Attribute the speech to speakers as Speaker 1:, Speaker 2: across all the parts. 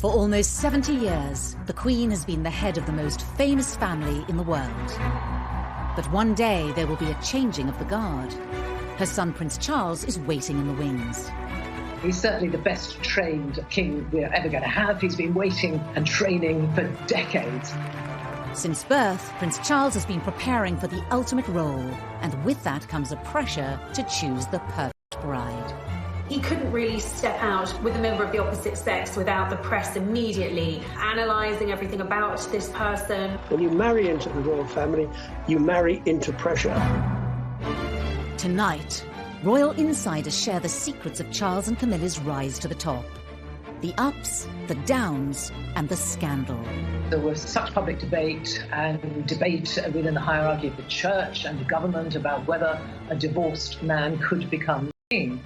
Speaker 1: For almost 70 years, the Queen has been the head of the most famous family in the world. But one day there will be a changing of the guard. Her son Prince Charles is waiting in the wings.
Speaker 2: He's certainly the best trained king we're ever going to have. He's been waiting and training for decades.
Speaker 1: Since birth, Prince Charles has been preparing for the ultimate role, and with that comes a pressure to choose the perfect bride.
Speaker 3: He couldn't really step out with a member of the opposite sex without the press immediately analysing everything about this person.
Speaker 4: When you marry into the royal family, you marry into pressure.
Speaker 1: Tonight, royal insiders share the secrets of Charles and Camilla's rise to the top. The ups, the downs, and the scandal.
Speaker 2: There was such public debate and debate within the hierarchy of the church and the government about whether a divorced man could become king.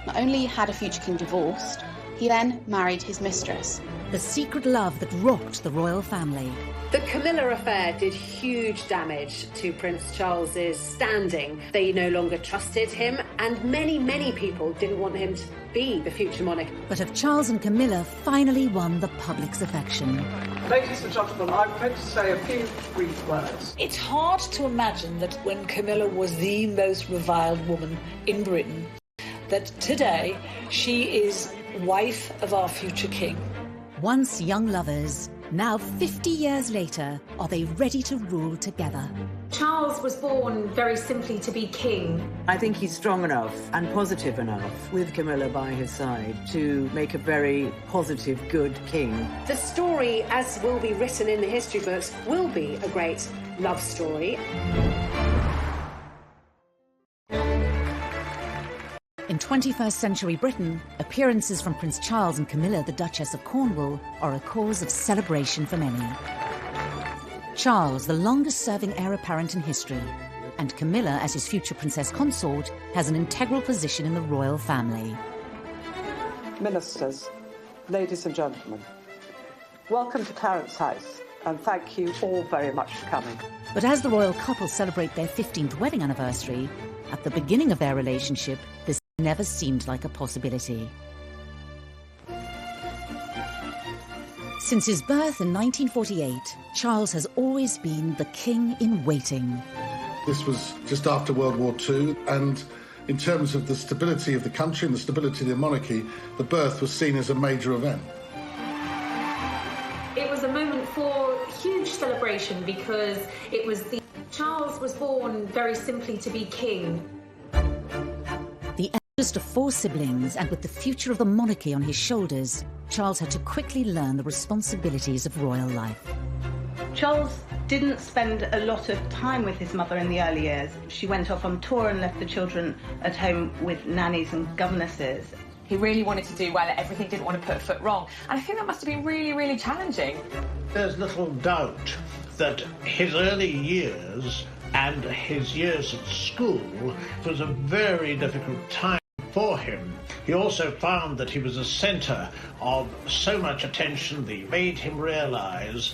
Speaker 5: Not only had a future king divorced, he then married his mistress.
Speaker 1: The secret love that rocked the royal family.
Speaker 6: The Camilla affair did huge damage to Prince Charles's standing. They no longer trusted him, and many people didn't want him to be the future monarch.
Speaker 1: But have Charles and Camilla finally won the public's affection?
Speaker 4: Ladies and gentlemen, I'm going to say a few brief words.
Speaker 7: It's hard to imagine that when Camilla was the most reviled woman in Britain, that today she is wife of our future king.
Speaker 1: Once young lovers, now 50 years later, are they ready to rule together?
Speaker 3: Charles was born very simply to be king.
Speaker 8: I think he's strong enough and positive enough, with Camilla by his side, to make a very positive, good king.
Speaker 6: The story, as will be written in the history books, will be a great love story.
Speaker 1: In 21st century Britain, appearances from Prince Charles and Camilla, the Duchess of Cornwall, are a cause of celebration for many. Charles, the longest-serving heir apparent in history, and Camilla, as his future princess consort, has an integral position in the royal family.
Speaker 4: Ministers, ladies and gentlemen, welcome to Clarence House, and thank you all very much for coming.
Speaker 1: But as the royal couple celebrate their 15th wedding anniversary, at the beginning of their relationship, this never seemed like a possibility. Since his birth in 1948, Charles has always been the king in waiting.
Speaker 9: This was just after World War II, and in terms of the stability of the country and the stability of the monarchy, the birth was seen as a major event.
Speaker 3: It was a moment for huge celebration because Charles was born very simply to be king.
Speaker 1: The eldest of 4 siblings, and with the future of the monarchy on his shoulders, Charles had to quickly learn the responsibilities of royal life.
Speaker 10: Charles didn't spend a lot of time with his mother in the early years. She went off on tour and left the children at home with nannies and governesses.
Speaker 11: He really wanted to do well at everything, didn't want to put a foot wrong. And I think that must have been really challenging.
Speaker 12: There's little doubt that his early years and his years at school was a very difficult time for him. He also found that he was a centre of so much attention that made him realise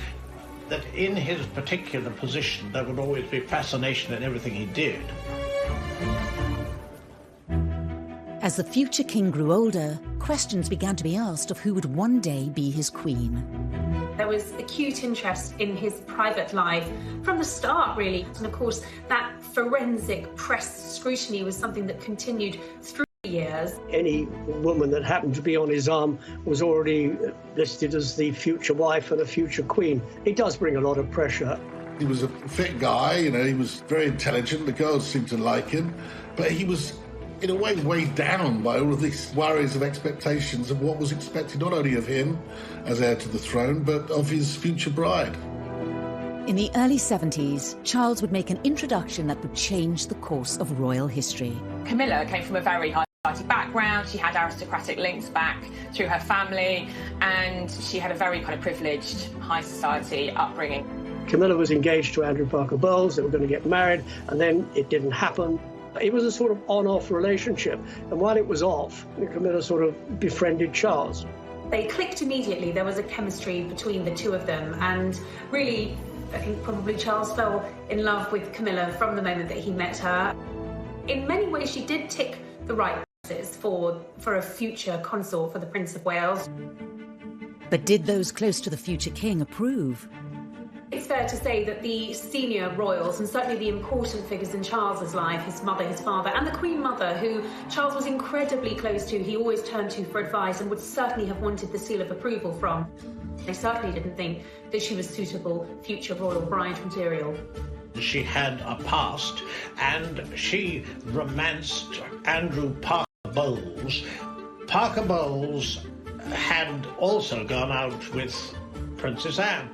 Speaker 12: that in his particular position there would always be fascination in everything he did.
Speaker 1: As the future king grew older, questions began to be asked of who would one day be his queen.
Speaker 3: There was acute interest in his private life from the start, really. And of course, that forensic press scrutiny was something that continued through the years.
Speaker 4: Any woman that happened to be on his arm was already listed as the future wife and a future queen. It does bring a lot of pressure.
Speaker 9: He was a fit guy, he was very intelligent. The girls seemed to like him, but he was, in a way, weighed down by all of these worries of expectations of what was expected not only of him as heir to the throne, but of his future bride.
Speaker 1: In the early 70s, Charles would make an introduction that would change the course of royal history.
Speaker 11: Camilla came from a very high society background. She had aristocratic links back through her family, and she had a very kind of privileged high society upbringing.
Speaker 4: Camilla was engaged to Andrew Parker Bowles. They were going to get married, and then it didn't happen. It was a sort of on-off relationship, and while it was off, Camilla sort of befriended Charles.
Speaker 3: They clicked immediately. There was a chemistry between the two of them, and really, I think probably Charles fell in love with Camilla from the moment that he met her. In many ways, she did tick the right boxes for a future consort for the Prince of Wales.
Speaker 1: But did those close to the future king approve?
Speaker 3: It's fair to say that the senior royals, and certainly the important figures in Charles's life, his mother, his father, and the Queen Mother, who Charles was incredibly close to, he always turned to for advice and would certainly have wanted the seal of approval from. They certainly didn't think that she was suitable future royal bride material.
Speaker 12: She had a past, and she romanced Andrew Parker Bowles. Parker Bowles had also gone out with Princess Anne.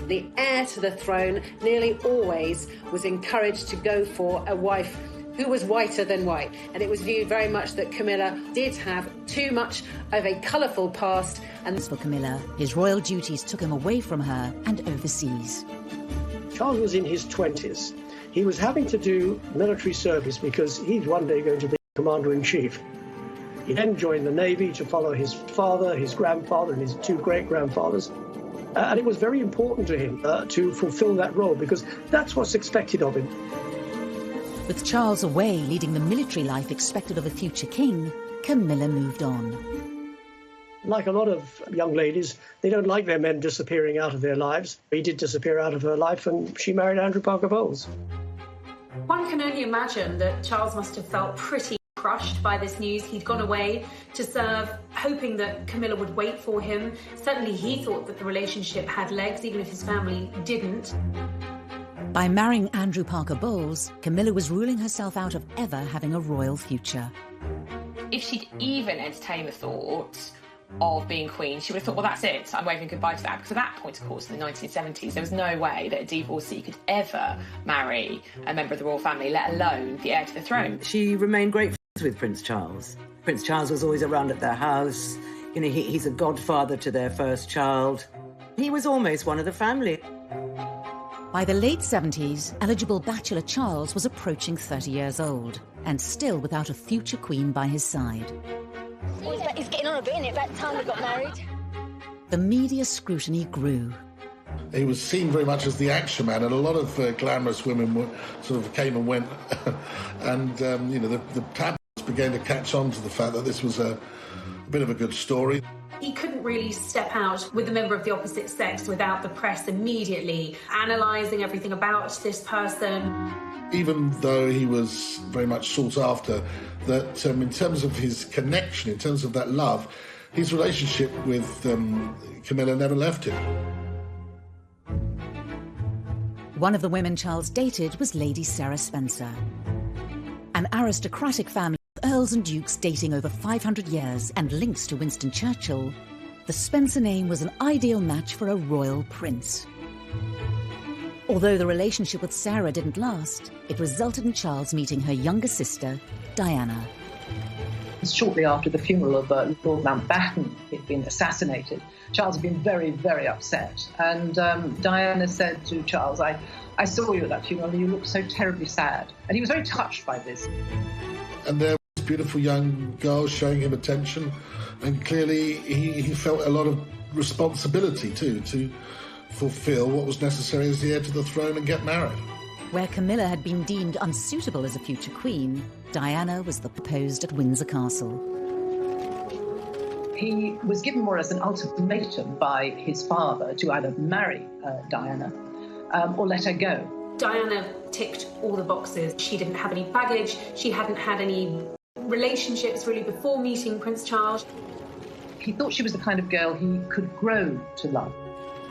Speaker 6: The heir to the throne nearly always was encouraged to go for a wife who was whiter than white, and it was viewed very much that Camilla did have too much of a colourful past. And
Speaker 1: for Camilla, his royal duties took him away from her and overseas.
Speaker 4: Charles was in his 20s. He was having to do military service because he's one day going to be commander-in-chief. He then joined the Navy to follow his father, his grandfather, and his two great-grandfathers. And it was very important to him to fulfill that role because that's what's expected of him.
Speaker 1: With Charles away leading the military life expected of a future king, Camilla moved on.
Speaker 4: Like a lot of young ladies, they don't like their men disappearing out of their lives. He did disappear out of her life and she married Andrew Parker Bowles.
Speaker 3: One can only imagine that Charles must have felt pretty crushed by this news. He'd gone away to serve, hoping that Camilla would wait for him. Certainly he thought that the relationship had legs, even if his family didn't.
Speaker 1: By marrying Andrew Parker Bowles, Camilla was ruling herself out of ever having a royal future.
Speaker 11: If she'd even entertained the thought of being queen, she would have thought, well, that's it, I'm waving goodbye to that. Because at that point, of course, in the 1970s, there was no way that a divorcee could ever marry a member of the royal family, let alone the heir to the throne.
Speaker 8: She remained great friends with Prince Charles. Prince Charles was always around at their house. You know, he's a godfather to their first child. He was almost one of the family.
Speaker 1: By the late 70s, eligible bachelor Charles was approaching 30 years old and still without a future queen by his side.
Speaker 13: He's getting on a bit, isn't it? About time we got married.
Speaker 1: The media scrutiny grew.
Speaker 9: He was seen very much as the action man, and a lot of glamorous women sort of came and went. And, you know, the tabloids began to catch on to the fact that this was a bit of a good story.
Speaker 3: He couldn't really step out with a member of the opposite sex without the press immediately analysing everything about this person.
Speaker 9: Even though he was very much sought after, that in terms of his connection, in terms of that love, his relationship with Camilla never left him.
Speaker 1: One of the women Charles dated was Lady Sarah Spencer. An aristocratic family of earls and dukes dating over 500 years and links to Winston Churchill, the Spencer name was an ideal match for a royal prince. Although the relationship with Sarah didn't last, it resulted in Charles meeting her younger sister, Diana.
Speaker 2: Shortly after the funeral of Lord Mountbatten, he'd been assassinated, Charles had been very, very upset. And Diana said to Charles, I saw you at that funeral and you looked so terribly sad. And he was very touched by this.
Speaker 9: And there was beautiful young girls showing him attention. And clearly he felt a lot of responsibility too, to fulfil what was necessary as the heir to the throne and get married.
Speaker 1: Where Camilla had been deemed unsuitable as a future queen, Diana was the proposed at Windsor Castle.
Speaker 2: He was given more as an ultimatum by his father to either marry Diana or let her go.
Speaker 3: Diana ticked all the boxes. She didn't have any baggage. She hadn't had any relationships really before meeting Prince Charles.
Speaker 2: He thought she was the kind of girl he could grow to love.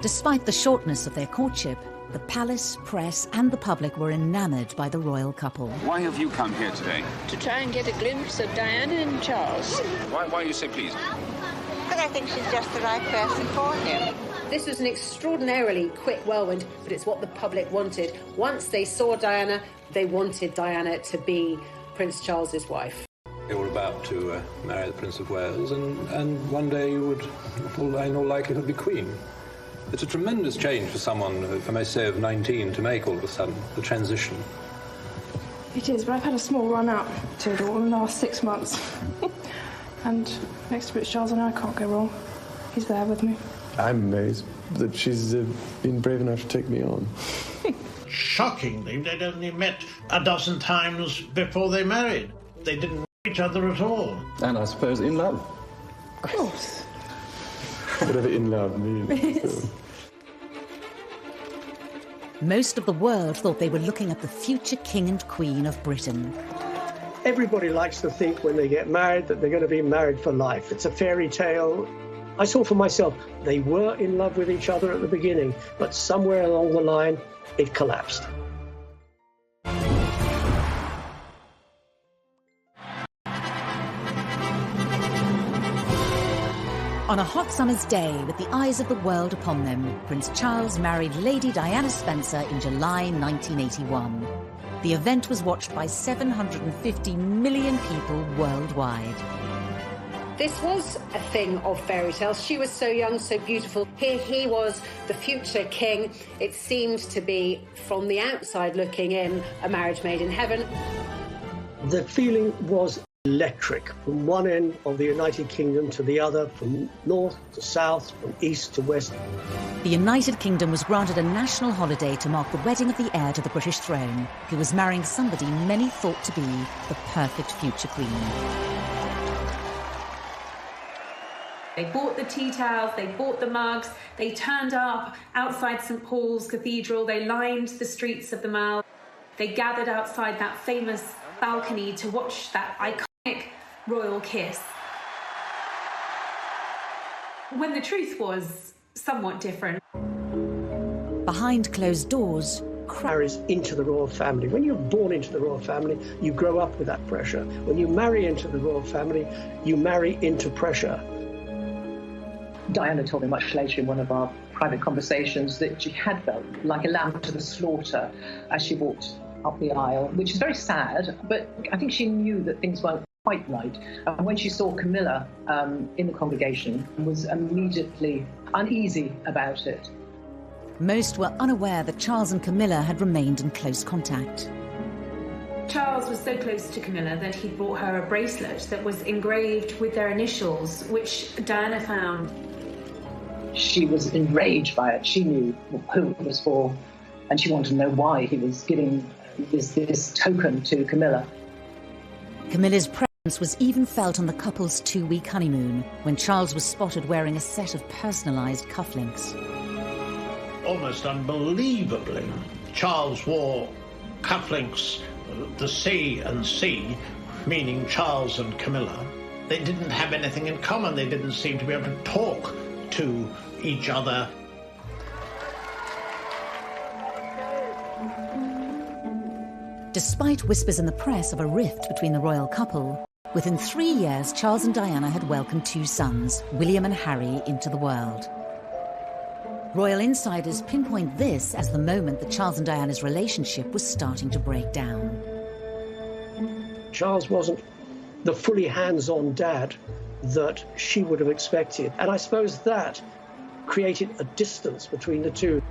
Speaker 1: Despite the shortness of their courtship, the palace, press and the public were enamoured by the royal couple.
Speaker 14: Why have you come here today?
Speaker 13: To try and get a glimpse of Diana and Charles.
Speaker 14: Why you say please?
Speaker 13: Because I think she's just the right person for him.
Speaker 6: This was an extraordinarily quick whirlwind, but it's what the public wanted. Once they saw Diana, they wanted Diana to be Prince Charles's wife.
Speaker 15: They were about to marry the Prince of Wales, and one day you would, in all likelihood, be Queen. It's a tremendous change for someone, if I may say, of 19 to make all of a sudden, the transition.
Speaker 16: It is, but I've had a small run out to it all in the last 6 months. And next to Prince Charles and I can't go wrong. He's there with me.
Speaker 17: I'm amazed that she's been brave enough to take me on.
Speaker 12: Shockingly, they'd only met a dozen times before they married. They didn't know each other at all.
Speaker 17: And I suppose in love.
Speaker 16: Of course.
Speaker 17: whatever in love means. So.
Speaker 1: Most of the world thought they were looking at the future King and Queen of Britain.
Speaker 4: Everybody likes to think when they get married that they're going to be married for life. It's a fairy tale. I saw for myself, they were in love with each other at the beginning, but somewhere along the line, it collapsed.
Speaker 1: On a hot summer's day, with the eyes of the world upon them, Prince Charles married Lady Diana Spencer in July 1981. The event was watched by 750 million people worldwide.
Speaker 6: This was a thing of fairy tales. She was so young, so beautiful. Here he was, the future king. It seemed to be, from the outside looking in, a marriage made in heaven.
Speaker 4: The feeling was electric, from one end of the United Kingdom to the other, from north to south, from east to west.
Speaker 1: The United Kingdom was granted a national holiday to mark the wedding of the heir to the British throne, who was marrying somebody many thought to be the perfect future queen.
Speaker 3: They bought the tea towels, they bought the mugs, they turned up outside St Paul's Cathedral, they lined the streets of the Mall, they gathered outside that famous balcony to watch that iconic royal kiss. When the truth was somewhat different.
Speaker 1: Behind closed doors,
Speaker 4: marries into the royal family. When you're born into the royal family, you grow up with that pressure. When you marry into the royal family, you marry into pressure.
Speaker 2: Diana told me much later in one of our private conversations that she had felt like a lamb to the slaughter as she walked up the aisle, which is very sad, but I think she knew that things weren't quite right. And when she saw Camilla in the congregation, was immediately uneasy about it.
Speaker 1: Most were unaware that Charles and Camilla had remained in close contact.
Speaker 3: Charles was so close to Camilla that he bought her a bracelet that was engraved with their initials, which Diana found.
Speaker 2: She was enraged by it. She knew who it was for, and she wanted to know why he was giving this token to Camilla.
Speaker 1: Camilla's presence was even felt on the couple's 2-week honeymoon, when Charles was spotted wearing a set of personalised cufflinks.
Speaker 12: Almost unbelievably, Charles wore cufflinks, the C and C, meaning Charles and Camilla. They didn't have anything in common. They didn't seem to be able to talk to each other.
Speaker 1: Despite whispers in the press of a rift between the royal couple, within 3 years Charles and Diana had welcomed 2 sons, William and Harry, into the world. Royal insiders pinpoint this as the moment that Charles and Diana's relationship was starting to break down.
Speaker 4: Charles wasn't the fully hands-on dad that she would have expected, and I suppose that created a distance between the two.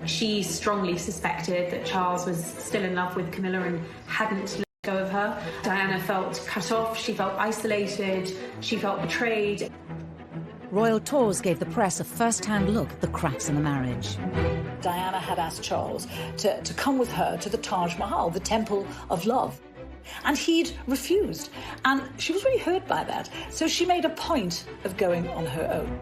Speaker 3: She strongly suspected that Charles was still in love with Camilla and hadn't let go of her. Diana felt cut off, she felt isolated, she felt betrayed.
Speaker 1: Royal tours gave the press a first-hand look at the cracks in the marriage.
Speaker 7: Diana had asked Charles to come with her to the Taj Mahal, the Temple of Love. And he'd refused. And she was really hurt by that. So she made a point of going on her own.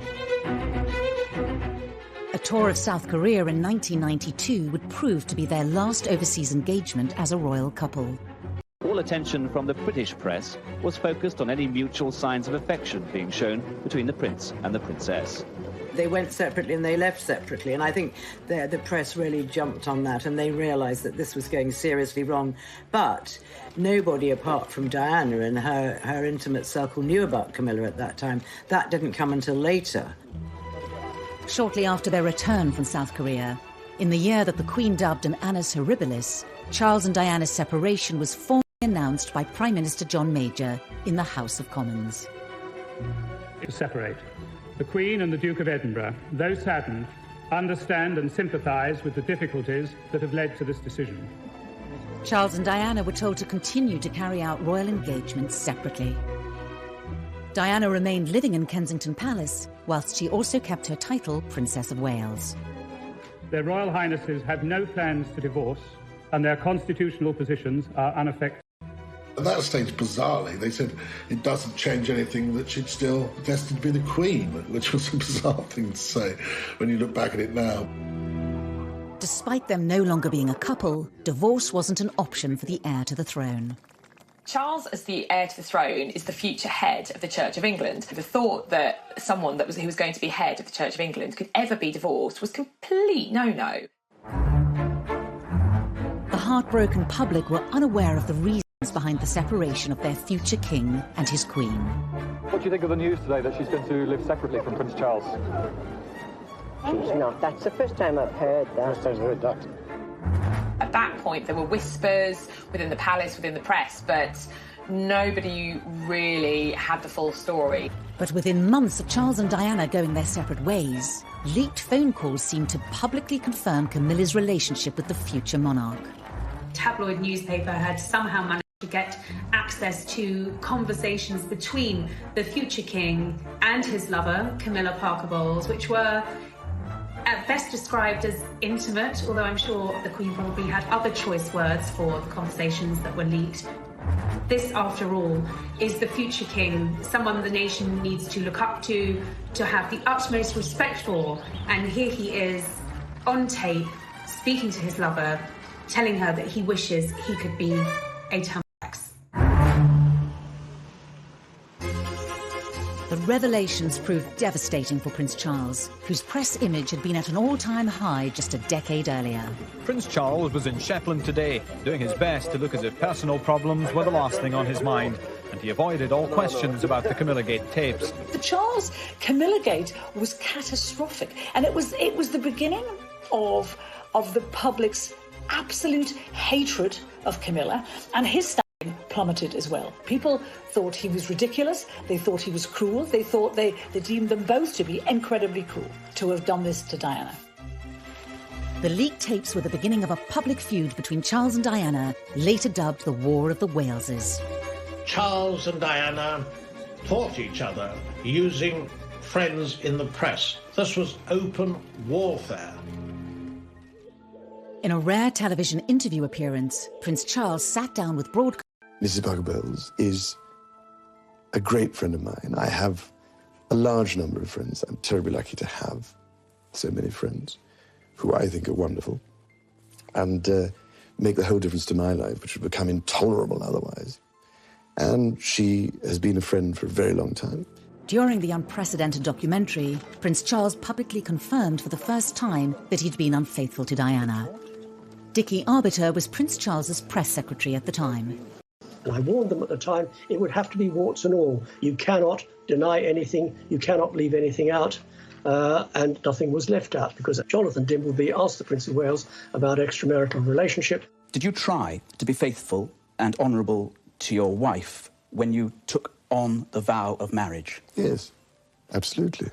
Speaker 1: A tour of South Korea in 1992 would prove to be their last overseas engagement as a royal couple.
Speaker 18: All attention from the British press was focused on any mutual signs of affection being shown between the prince and the princess.
Speaker 8: They went separately and they left separately, and I think the press really jumped on that and they realised that this was going seriously wrong. But nobody apart from Diana and her intimate circle knew about Camilla at that time. That didn't come until later.
Speaker 1: Shortly after their return from South Korea, in the year that the Queen dubbed an annus horribilis, Charles and Diana's separation was formally announced by Prime Minister John Major in the House of Commons.
Speaker 19: To separate. The Queen and the Duke of Edinburgh, though saddened, understand and sympathise with the difficulties that have led to this decision.
Speaker 1: Charles and Diana were told to continue to carry out royal engagements separately. Diana remained living in Kensington Palace, whilst she also kept her title Princess of Wales.
Speaker 19: Their Royal Highnesses have no plans to divorce, and their constitutional positions are unaffected.
Speaker 9: At that stage, bizarrely, they said it doesn't change anything, that she's still destined to be the Queen, which was a bizarre thing to say when you look back at it now.
Speaker 1: Despite them no longer being a couple, divorce wasn't an option for the heir to the throne.
Speaker 11: Charles, as the heir to the throne, is the future head of the Church of England. The thought that someone who was going to be head of the Church of England could ever be divorced was complete no-no.
Speaker 1: The heartbroken public were unaware of the reasons behind the separation of their future king and his queen.
Speaker 20: What do you think of the news today that she's going to live separately from Prince Charles?
Speaker 21: She's not. That's the first time I've heard that. First time I've heard that.
Speaker 11: At that point, there were whispers within the palace, within the press, but nobody really had the full story.
Speaker 1: But within months of Charles and Diana going their separate ways, leaked phone calls seemed to publicly confirm Camilla's relationship with the future monarch.
Speaker 3: Tabloid newspaper had somehow managed to get access to conversations between the future king and his lover, Camilla Parker Bowles, which were at best described as intimate, although I'm sure the Queen probably had other choice words for the conversations that were leaked. This, after all, is the future king, someone the nation needs to look up to have the utmost respect for. And here he is, on tape, speaking to his lover, telling her that he wishes he could be a Tampax.
Speaker 1: The revelations proved devastating for Prince Charles, whose press image had been at an all-time high just a decade earlier.
Speaker 22: Prince Charles was in Shetland today, doing his best to look as if personal problems were the last thing on his mind, and he avoided all questions about the Camilla Gate tapes.
Speaker 7: The Charles-Camilla Gate was catastrophic, and it was the beginning of the public's absolute hatred of Camilla, and his standing plummeted as well. People thought he was ridiculous, they thought he was cruel, they deemed them both to be incredibly cruel to have done this to Diana.
Speaker 1: The leaked tapes were the beginning of a public feud between Charles and Diana, later dubbed the War of the Waleses.
Speaker 12: Charles and Diana fought each other using friends in the press. This was open warfare.
Speaker 1: In a rare television interview appearance, Prince Charles sat down with broadcasters.
Speaker 17: Mrs. Parker Bowles is a great friend of mine. I have a large number of friends. I'm terribly lucky to have so many friends who I think are wonderful and make the whole difference to my life, which would become intolerable otherwise. And she has been a friend for a very long time.
Speaker 1: During the unprecedented documentary, Prince Charles publicly confirmed for the first time that he'd been unfaithful to Diana. Dickie Arbiter was Prince Charles's press secretary at the time.
Speaker 4: And I warned them at the time, it would have to be warts and all. You cannot deny anything, you cannot leave anything out, and nothing was left out, because Jonathan Dimbleby asked the Prince of Wales about extramarital relationship.
Speaker 23: Did you try to be faithful and honourable to your wife when you took on the vow of marriage?
Speaker 17: Yes, absolutely.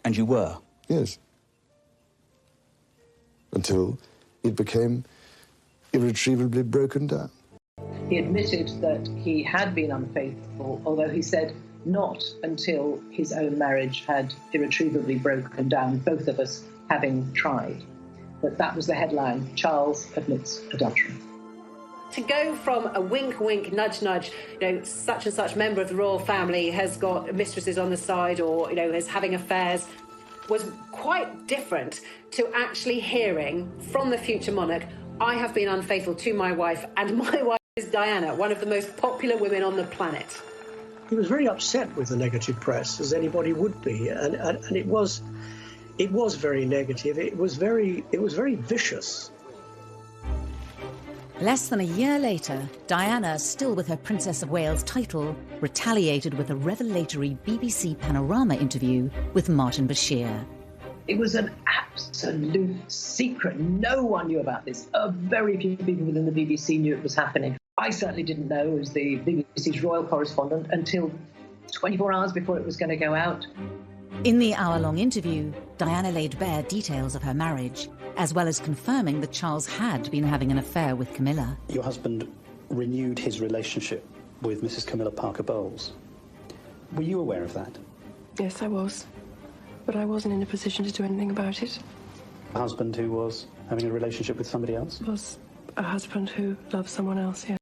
Speaker 23: And you were?
Speaker 17: Yes. Until it became irretrievably broken down.
Speaker 2: He admitted that he had been unfaithful, although he said not until his own marriage had irretrievably broken down, both of us having tried. But that was the headline: Charles admits adultery.
Speaker 6: To go from a wink, wink, nudge, nudge, such and such member of the royal family has got mistresses on the side or, is having affairs, was quite different to actually hearing from the future monarch, I have been unfaithful to my wife, and my wife is Diana, one of the most popular women on the planet.
Speaker 4: He was very upset with the negative press, as anybody would be, and it was very negative. It was very vicious.
Speaker 1: Less than a year later, Diana, still with her Princess of Wales title, retaliated with a revelatory BBC Panorama interview with Martin Bashir.
Speaker 2: It was an absolute secret. No one knew about this. Very few people within the BBC knew it was happening. I certainly didn't know, as the BBC's royal correspondent, until 24 hours before it was going to go out.
Speaker 1: In the hour-long interview, Diana laid bare details of her marriage, as well as confirming that Charles had been having an affair with Camilla.
Speaker 23: Your husband renewed his relationship with Mrs. Camilla Parker Bowles. Were you aware of that?
Speaker 16: Yes, I was. But I wasn't in a position to do anything about it.
Speaker 23: A husband who was having a relationship with somebody else?
Speaker 16: Was a husband who loved someone else, yeah.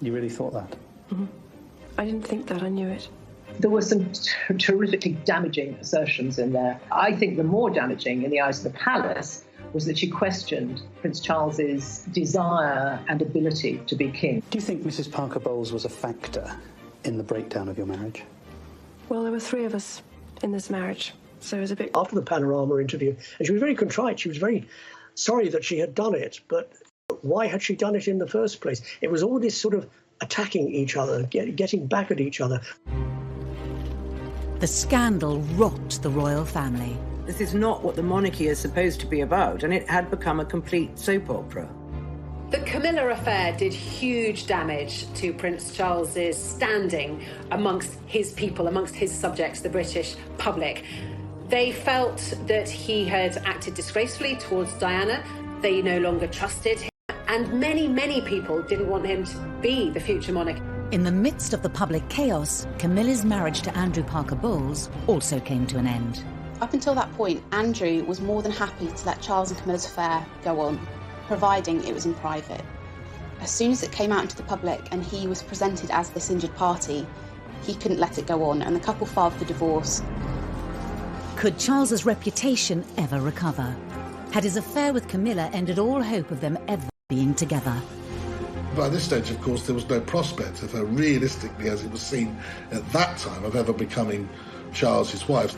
Speaker 5: You really thought that?
Speaker 16: Mm-hmm. I didn't think that, I knew it.
Speaker 2: There were some terrifically damaging assertions in there. I think the more damaging in the eyes of the palace was that she questioned Prince Charles's desire and ability to be king.
Speaker 5: Do you think Mrs. Parker Bowles was a factor in the breakdown of your marriage?
Speaker 16: Well, there were 3 of us in this marriage, so it was a bit...
Speaker 4: After the Panorama interview, and she was very contrite, she was very sorry that she had done it, but why had she done it in the first place? It was all this sort of attacking each other, getting back at each other.
Speaker 1: The scandal rocked the royal family.
Speaker 8: This is not what the monarchy is supposed to be about, and it had become a complete soap opera.
Speaker 6: The Camilla affair did huge damage to Prince Charles's standing amongst his people, amongst his subjects, the British public. They felt that he had acted disgracefully towards Diana. They no longer trusted him, and many, many people didn't want him to be the future monarch.
Speaker 1: In the midst of the public chaos, Camilla's marriage to Andrew Parker Bowles also came to an end.
Speaker 10: Up until that point, Andrew was more than happy to let Charles and Camilla's affair go on, providing it was in private. As soon as it came out into the public and he was presented as this injured party, he couldn't let it go on, and the couple filed for divorce.
Speaker 1: Could Charles's reputation ever recover? Had his affair with Camilla ended all hope of them ever being together?
Speaker 9: By this stage, of course, there was no prospect of her, realistically, as it was seen at that time, of ever becoming Charles's wife.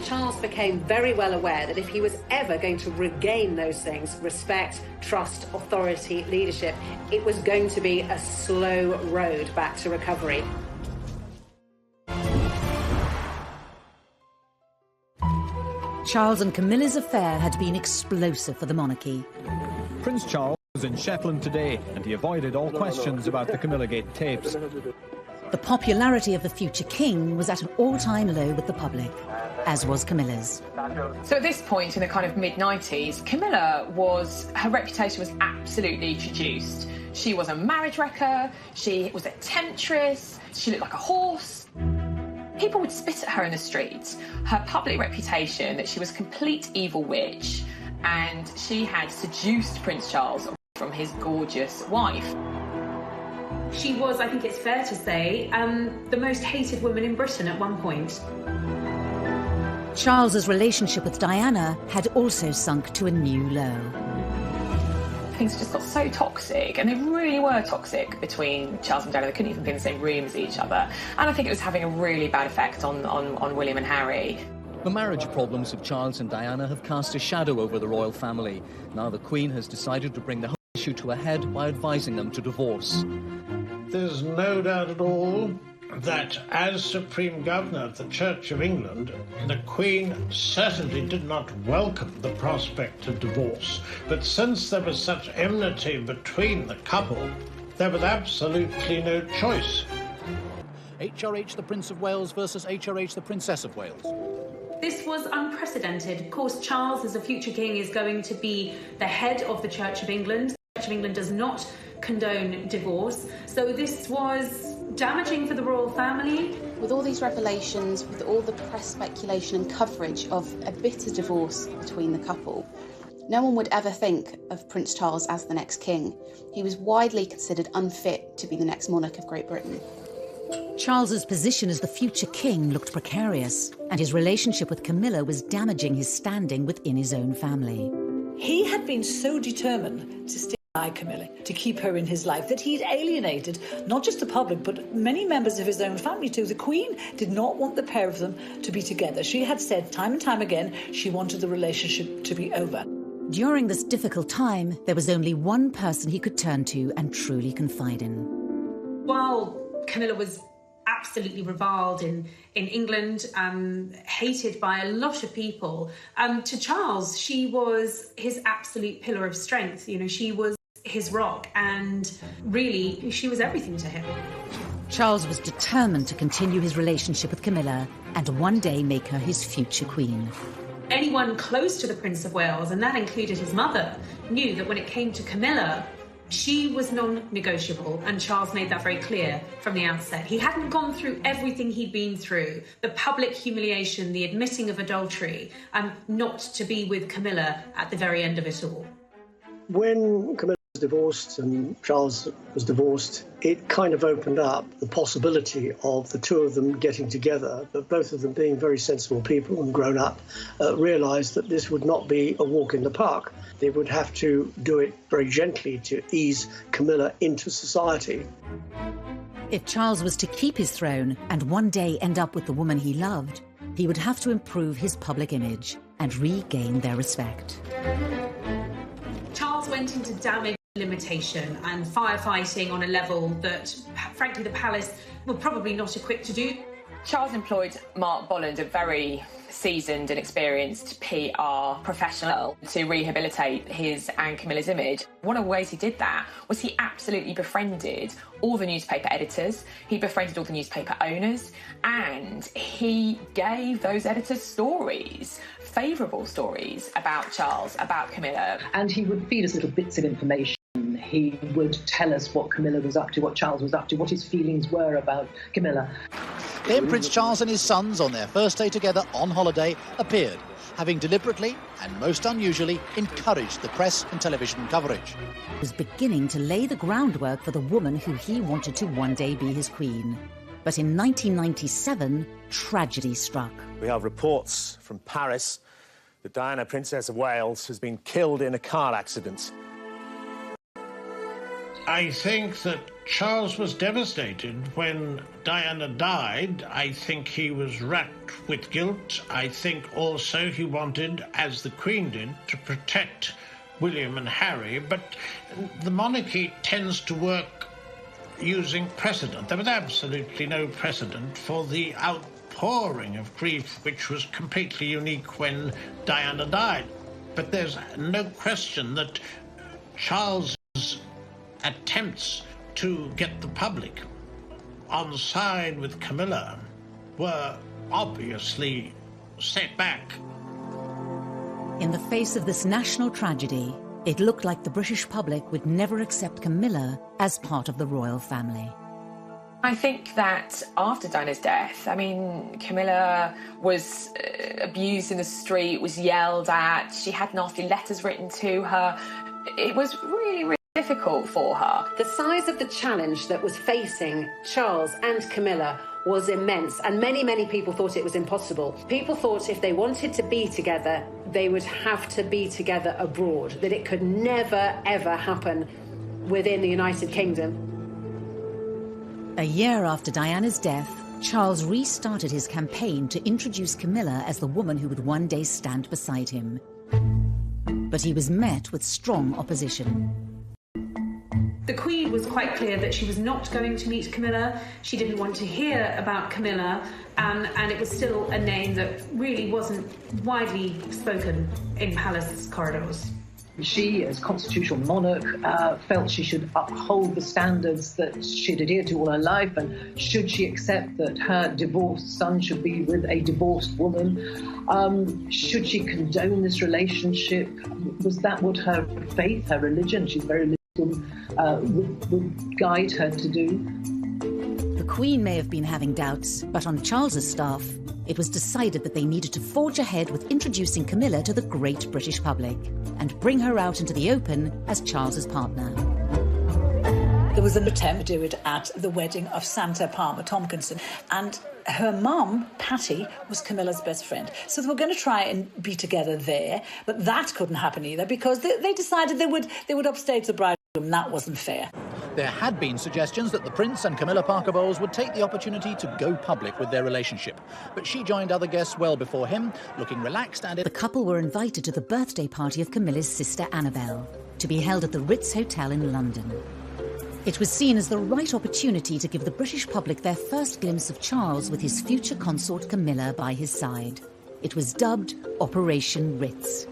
Speaker 6: Charles became very well aware that if he was ever going to regain those things, respect, trust, authority, leadership, it was going to be a slow road back to recovery.
Speaker 1: Charles and Camilla's affair had been explosive for the monarchy.
Speaker 22: Prince Charles was in Shetland today, and he avoided all questions about the Camillagate tapes.
Speaker 1: The popularity of the future king was at an all-time low with the public, as was Camilla's.
Speaker 11: So at this point, in the kind of mid-90s, her reputation was absolutely traduced. She was a marriage wrecker, she was a temptress, she looked like a horse. People would spit at her in the streets. Her public reputation that she was a complete evil witch, and she had seduced Prince Charles from his gorgeous wife.
Speaker 3: She was, I think it's fair to say, the most hated woman in Britain at one point.
Speaker 1: Charles's relationship with Diana had also sunk to a new low.
Speaker 11: Things just got so toxic, and they really were toxic between Charles and Diana. They couldn't even be in the same room as each other. And I think it was having a really bad effect on William and Harry.
Speaker 14: The marriage problems of Charles and Diana have cast a shadow over the royal family. Now the Queen has decided to bring the whole issue to a head by advising them to divorce.
Speaker 12: There's no doubt at all that as Supreme Governor of the Church of England, the Queen certainly did not welcome the prospect of divorce. But since there was such enmity between the couple, there was absolutely no choice.
Speaker 24: HRH the Prince of Wales versus HRH the Princess of Wales.
Speaker 3: This was unprecedented. Of course, Charles, as a future king, is going to be the head of the Church of England. The Church of England does not condone divorce. So this was damaging for the royal family.
Speaker 10: With all these revelations, with all the press speculation and coverage of a bitter divorce between the couple, no one would ever think of Prince Charles as the next king. He was widely considered unfit to be the next monarch of Great Britain.
Speaker 1: Charles's position as the future king looked precarious, and his relationship with Camilla was damaging his standing within his own family.
Speaker 7: He had been so determined to stick by Camilla, to keep her in his life, that he'd alienated not just the public, but many members of his own family too. The Queen did not want the pair of them to be together. She had said time and time again she wanted the relationship to be over.
Speaker 1: During this difficult time, there was only one person he could turn to and truly confide in.
Speaker 3: While Camilla was absolutely reviled in England, hated by a lot of people, to Charles, she was his absolute pillar of strength. You know, she was his rock, and really, she was everything to him.
Speaker 1: Charles was determined to continue his relationship with Camilla and one day make her his future queen.
Speaker 3: Anyone close to the Prince of Wales, and that included his mother, knew that when it came to Camilla, she was non-negotiable, and Charles made that very clear from the outset. He hadn't gone through everything he'd been through, the public humiliation, the admitting of adultery, not to be with Camilla at the very end of it all.
Speaker 4: When Camilla divorced and Charles was divorced, it kind of opened up the possibility of the two of them getting together, but both of them being very sensible people and grown up, realised that this would not be a walk in the park. They would have to do it very gently to ease Camilla into society.
Speaker 1: If Charles was to keep his throne and one day end up with the woman he loved, he would have to improve his public image and regain their respect.
Speaker 3: Charles went into damage limitation and firefighting on a level that, frankly, the palace were probably not equipped to do.
Speaker 11: Charles employed Mark Bolland, a very seasoned and experienced PR professional, to rehabilitate his and Camilla's image. One of the ways he did that was he absolutely befriended all the newspaper editors, he befriended all the newspaper owners, and he gave those editors stories, favourable stories about Charles, about Camilla.
Speaker 2: And he would feed us little bits of information. He would tell us what Camilla was up to, what Charles was up to, what his feelings were about Camilla.
Speaker 24: Then Prince Charles and his sons, on their first day together on holiday, appeared, having deliberately and most unusually encouraged the press and television coverage.
Speaker 1: He was beginning to lay the groundwork for the woman who he wanted to one day be his queen. But in 1997, tragedy struck.
Speaker 13: We have reports from Paris that Diana, Princess of Wales, has been killed in a car accident.
Speaker 12: I think that Charles was devastated when Diana died. I think he was racked with guilt. I think also he wanted, as the Queen did, to protect William and Harry. But the monarchy tends to work using precedent. There was absolutely no precedent for the outpouring of grief, which was completely unique when Diana died. But there's no question that Charles' attempts to get the public on side with Camilla were obviously set back.
Speaker 1: In the face of this national tragedy, it looked like the British public would never accept Camilla as part of the royal family.
Speaker 11: I think that after Diana's death, Camilla was abused in the street, was yelled at, she had nasty letters written to her. It was really difficult for her.
Speaker 6: The size of the challenge that was facing Charles and Camilla was immense, and many people thought it was impossible. People thought if they wanted to be together, they would have to be together abroad, that it could never, ever happen within the United Kingdom.
Speaker 1: A year after Diana's death, Charles restarted his campaign to introduce Camilla as the woman who would one day stand beside him. But he was met with strong opposition.
Speaker 3: The Queen was quite clear that she was not going to meet Camilla. She didn't want to hear about Camilla, and it was still a name that really wasn't widely spoken in palace corridors.
Speaker 2: She, as constitutional monarch, felt she should uphold the standards that she'd adhered to all her life, and should she accept that her divorced son should be with a divorced woman? Should she condone this relationship? Was that what her faith, her religion, she's very religious, would guide her to do?
Speaker 1: The Queen may have been having doubts, but on Charles's staff, it was decided that they needed to forge ahead with introducing Camilla to the great British public and bring her out into the open as Charles's partner.
Speaker 7: There was an attempt to do it at the wedding of Santa Palmer Tompkinson, and her mum, Patty, was Camilla's best friend. So they were going to try and be together there, but that couldn't happen either because they decided they would upstage the bride, and that wasn't fair.
Speaker 24: There had been suggestions that the Prince and Camilla Parker Bowles would take the opportunity to go public with their relationship, but she joined other guests well before him, looking relaxed and...
Speaker 1: The couple were invited to the birthday party of Camilla's sister Annabelle, to be held at the Ritz Hotel in London. It was seen as the right opportunity to give the British public their first glimpse of Charles with his future consort Camilla by his side. It was dubbed Operation Ritz.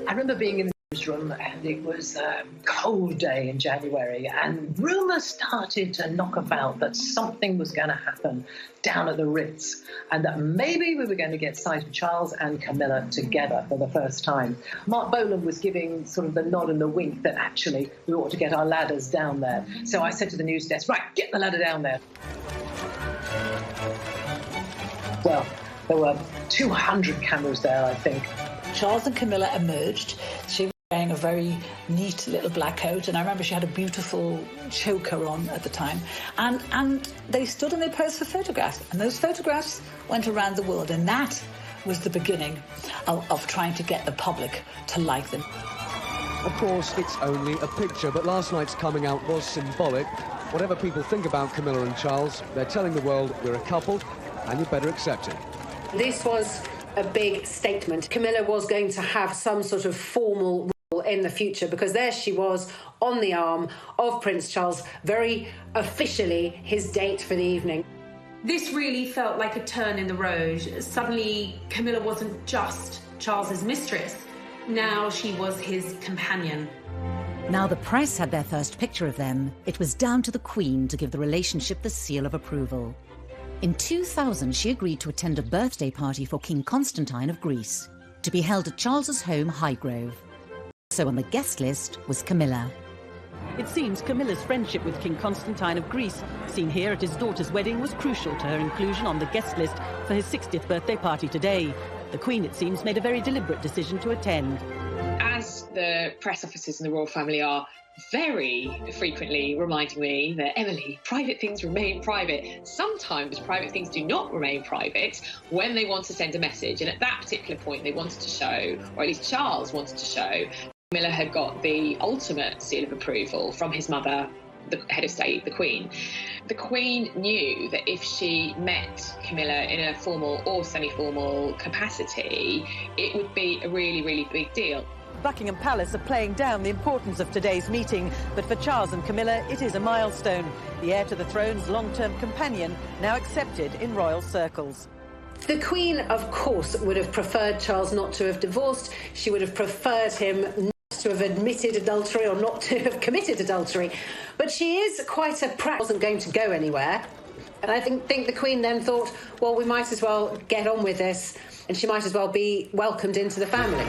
Speaker 2: I remember being in the newsroom, and it was a cold day in January, and rumours started to knock about that something was going to happen down at the Ritz, and that maybe we were going to get sight of Charles and Camilla together for the first time. Mark Boland was giving sort of the nod and the wink that actually we ought to get our ladders down there. So I said to the news desk, right, get the ladder down there. Well, there were 200 cameras there, I think.
Speaker 7: Charles and Camilla emerged. She wearing a very neat little black coat, and I remember she had a beautiful choker on at the time, and they stood and they posed for photographs, and those photographs went around the world, and that was the beginning of trying to get the public to like them.
Speaker 15: Of course, it's only a picture, but last night's coming out was symbolic. Whatever people think about Camilla and Charles, they're telling the world we're a couple, and you better accept it.
Speaker 6: This was a big statement. Camilla was going to have some sort of formal role in the future, because there she was on the arm of Prince Charles, very officially his date for the evening.
Speaker 3: This really felt like a turn in the road. Suddenly, Camilla wasn't just Charles's mistress. Now she was his companion.
Speaker 1: Now the press had their first picture of them, it was down to the Queen to give the relationship the seal of approval. In 2000, she agreed to attend a birthday party for King Constantine of Greece, to be held at Charles's home, Highgrove. So on the guest list was Camilla.
Speaker 18: It seems Camilla's friendship with King Constantine of Greece, seen here at his daughter's wedding, was crucial to her inclusion on the guest list for his 60th birthday party today. The Queen, it seems, made a very deliberate decision to attend.
Speaker 11: As the press officers in the royal family are very frequently reminding me that, Emily, private things remain private. Sometimes private things do not remain private when they want to send a message. And at that particular point, they wanted to show, or at least Charles wanted to show, Camilla had got the ultimate seal of approval from his mother, the head of state, the Queen. The Queen knew that if she met Camilla in a formal or semi-formal capacity, it would be a really, really big deal.
Speaker 18: Buckingham Palace are playing down the importance of today's meeting, but for Charles and Camilla, it is a milestone. The heir to the throne's long-term companion, now accepted in royal circles.
Speaker 6: The Queen, of course, would have preferred Charles not to have divorced. She would have preferred him not to have admitted adultery or not to have committed adultery. But she is quite a wasn't going to go anywhere. And I think the Queen then thought, well, we might as well get on with this, and she might as well be welcomed into the family.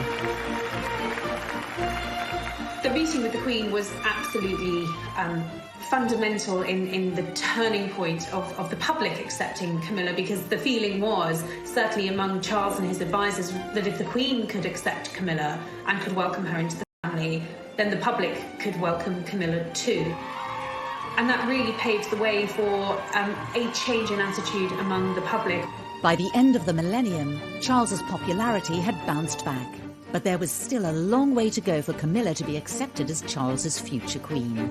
Speaker 3: The meeting with the Queen was absolutely fundamental in the turning point of the public accepting Camilla, because the feeling was, certainly among Charles and his advisors, that if the Queen could accept Camilla and could welcome her into the family, then the public could welcome Camilla too. And that really paved the way for a change in attitude among the public.
Speaker 1: By the end of the millennium, Charles's popularity had bounced back. But there was still a long way to go for Camilla to be accepted as Charles's future queen.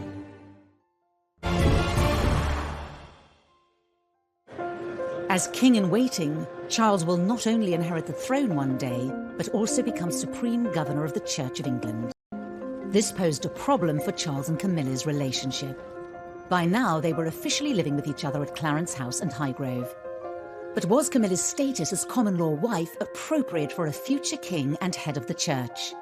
Speaker 1: As king-in-waiting, Charles will not only inherit the throne one day, but also become supreme governor of the Church of England. This posed a problem for Charles and Camilla's relationship. By now, they were officially living with each other at Clarence House and Highgrove. But was Camilla's status as common-law wife appropriate for a future king and head of the church?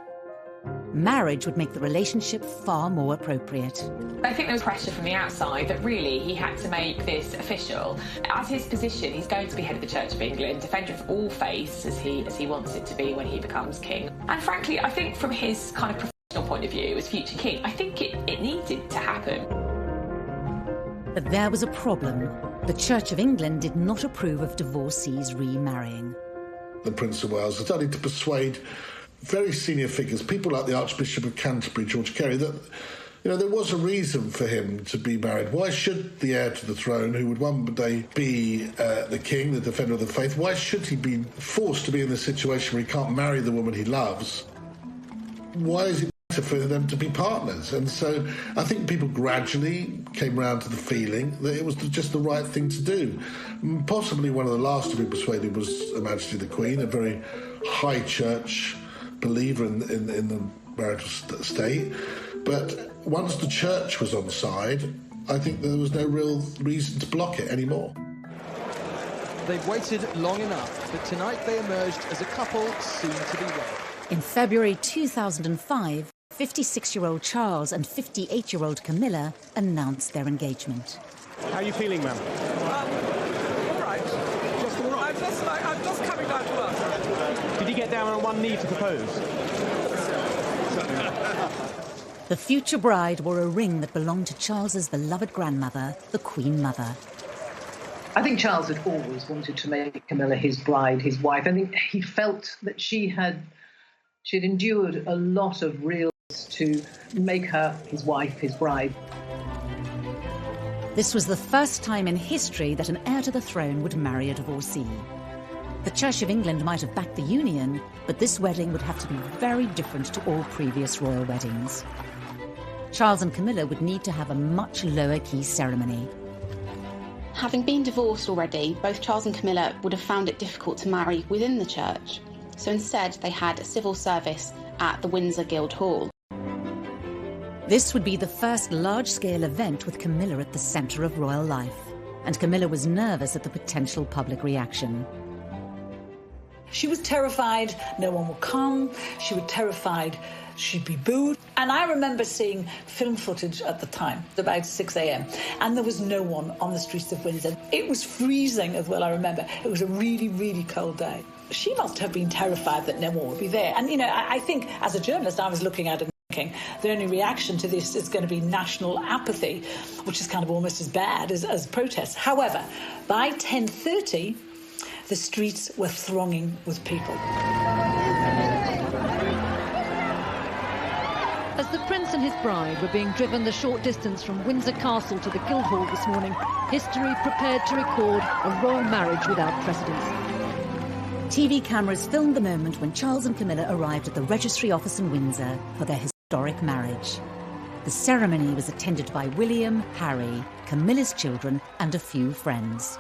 Speaker 1: Marriage would make the relationship far more appropriate.
Speaker 11: I think there was pressure from the outside that really he had to make this official. As his position, he's going to be head of the Church of England, defender of all faiths, as he wants it to be when he becomes king. And frankly, I think from his kind of professional point of view as future king, I think it needed to happen.
Speaker 1: But there was a problem. The Church of England did not approve of divorcees remarrying.
Speaker 9: The Prince of Wales had started to persuade very senior figures, people like the Archbishop of Canterbury, George Carey, that there was a reason for him to be married. Why should the heir to the throne, who would one day be the king, the defender of the faith, why should he be forced to be in this situation where he can't marry the woman he loves? Why is it for them to be partners? And so I think people gradually came round to the feeling that it was just the right thing to do. Possibly one of the last to be persuaded was Her Majesty the Queen, a very high church believer in the marital state. But once the church was on side, I think there was no real reason to block it anymore.
Speaker 15: They've waited long enough, but tonight they emerged as a couple soon to be wed.
Speaker 1: In February 2005, 56-year-old Charles and 58-year-old Camilla announced their engagement.
Speaker 13: How are you feeling, ma'am?
Speaker 19: All right.
Speaker 13: Just all right?
Speaker 19: I'm just coming down to earth.
Speaker 13: Did you get down on one knee to propose?
Speaker 1: The future bride wore a ring that belonged to Charles's beloved grandmother, the Queen Mother.
Speaker 2: I think Charles had always wanted to make Camilla his bride, his wife. I think he felt that she had endured a lot of real to make her his wife, his bride.
Speaker 1: This was the first time in history that an heir to the throne would marry a divorcee. The Church of England might have backed the union, but this wedding would have to be very different to all previous royal weddings. Charles and Camilla would need to have a much lower-key ceremony.
Speaker 10: Having been divorced already, both Charles and Camilla would have found it difficult to marry within the church. So instead, they had a civil service at the Windsor Guildhall.
Speaker 1: This would be the first large-scale event with Camilla at the centre of royal life, and Camilla was nervous at the potential public reaction.
Speaker 7: She was terrified no one would come. She was terrified she'd be booed. And I remember seeing film footage at the time, about 6 a.m, and there was no one on the streets of Windsor. It was freezing as well, I remember. It was a really, really cold day. She must have been terrified that no one would be there. And, you know, I think as a journalist, I was looking at it and thinking the only reaction to this is going to be national apathy, which is kind of almost as bad as protests. However, by 10:30, the streets were thronging with people.
Speaker 17: As the Prince and his bride were being driven the short distance from Windsor Castle to the Guildhall this morning, history prepared to record a royal marriage without precedence.
Speaker 1: TV cameras filmed the moment when Charles and Camilla arrived at the registry office in Windsor for their historic marriage. The ceremony was attended by William, Harry, Camilla's children, and a few friends.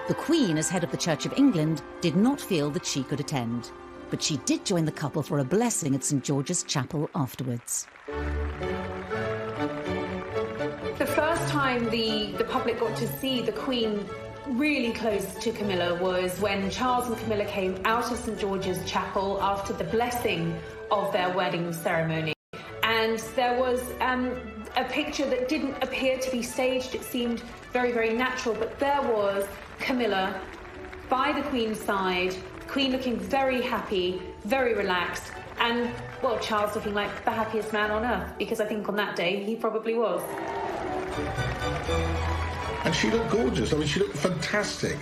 Speaker 1: The Queen, as head of the Church of England, did not feel that she could attend, but she did join the couple for a blessing at St George's Chapel afterwards.
Speaker 3: The first time the public got to see the Queen really close to Camilla was when Charles and Camilla came out of St George's Chapel after the blessing of their wedding ceremony. And there was a picture that didn't appear to be staged. It seemed very, very natural, but there was Camilla by the Queen's side, the Queen looking very happy, very relaxed, and, well, Charles looking like the happiest man on earth, because I think on that day he probably was.
Speaker 9: And she looked gorgeous. I mean, she looked fantastic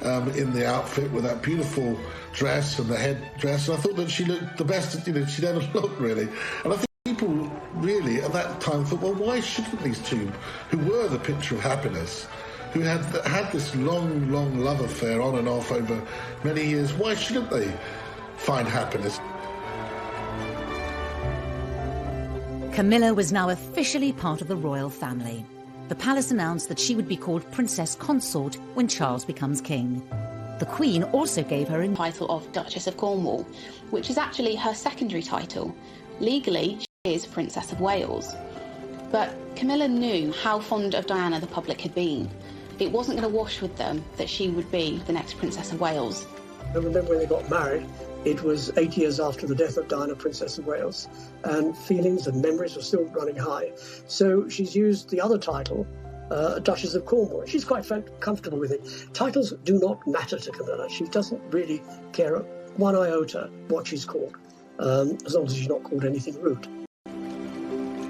Speaker 9: in the outfit with that beautiful dress and the headdress. And I thought that she looked the best, you know, she'd ever looked, really. And I think people really at that time thought, well, why shouldn't these two, who were the picture of happiness, who had this long, long love affair on and off over many years, why shouldn't they find happiness?
Speaker 1: Camilla was now officially part of the royal family. The palace announced that she would be called Princess Consort when Charles becomes king. The Queen also gave her a
Speaker 10: title of Duchess of Cornwall, which is actually her secondary title. Legally, she is Princess of Wales. But Camilla knew how fond of Diana the public had been. It wasn't going to wash with them that she would be the next Princess of Wales.
Speaker 4: I remember when they got married, it was 8 years after the death of Diana, Princess of Wales, and feelings and memories were still running high. So she's used the other title, Duchess of Cornwall. She's quite comfortable with it. Titles do not matter to Camilla. She doesn't really care one iota what she's called, as long as she's not called anything rude.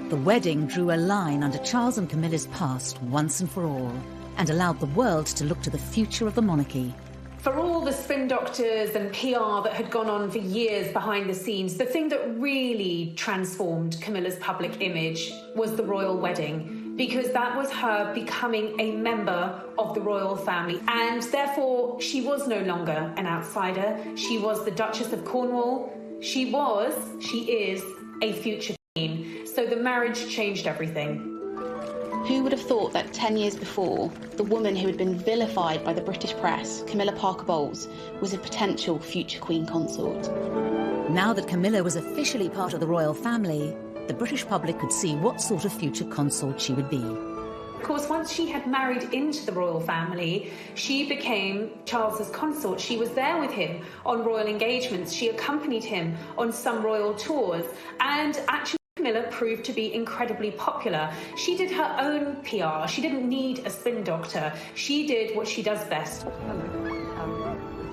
Speaker 1: The wedding drew a line under Charles and Camilla's past once and for all, and allowed the world to look to the future of the monarchy.
Speaker 3: For all the spin doctors and PR that had gone on for years behind the scenes, the thing that really transformed Camilla's public image was the royal wedding, because that was her becoming a member of the royal family. And therefore, she was no longer an outsider. She was the Duchess of Cornwall. She is a future queen. So the marriage changed everything.
Speaker 10: Who would have thought that 10 years before, the woman who had been vilified by the British press, Camilla Parker Bowles, was a potential future Queen Consort?
Speaker 1: Now that Camilla was officially part of the royal family, the British public could see what sort of future consort she would be.
Speaker 3: Of course, once she had married into the royal family, she became Charles's consort. She was there with him on royal engagements. She accompanied him on some royal tours. And actually, Camilla proved to be incredibly popular. She did her own PR. She didn't need a spin doctor. She did what she does best.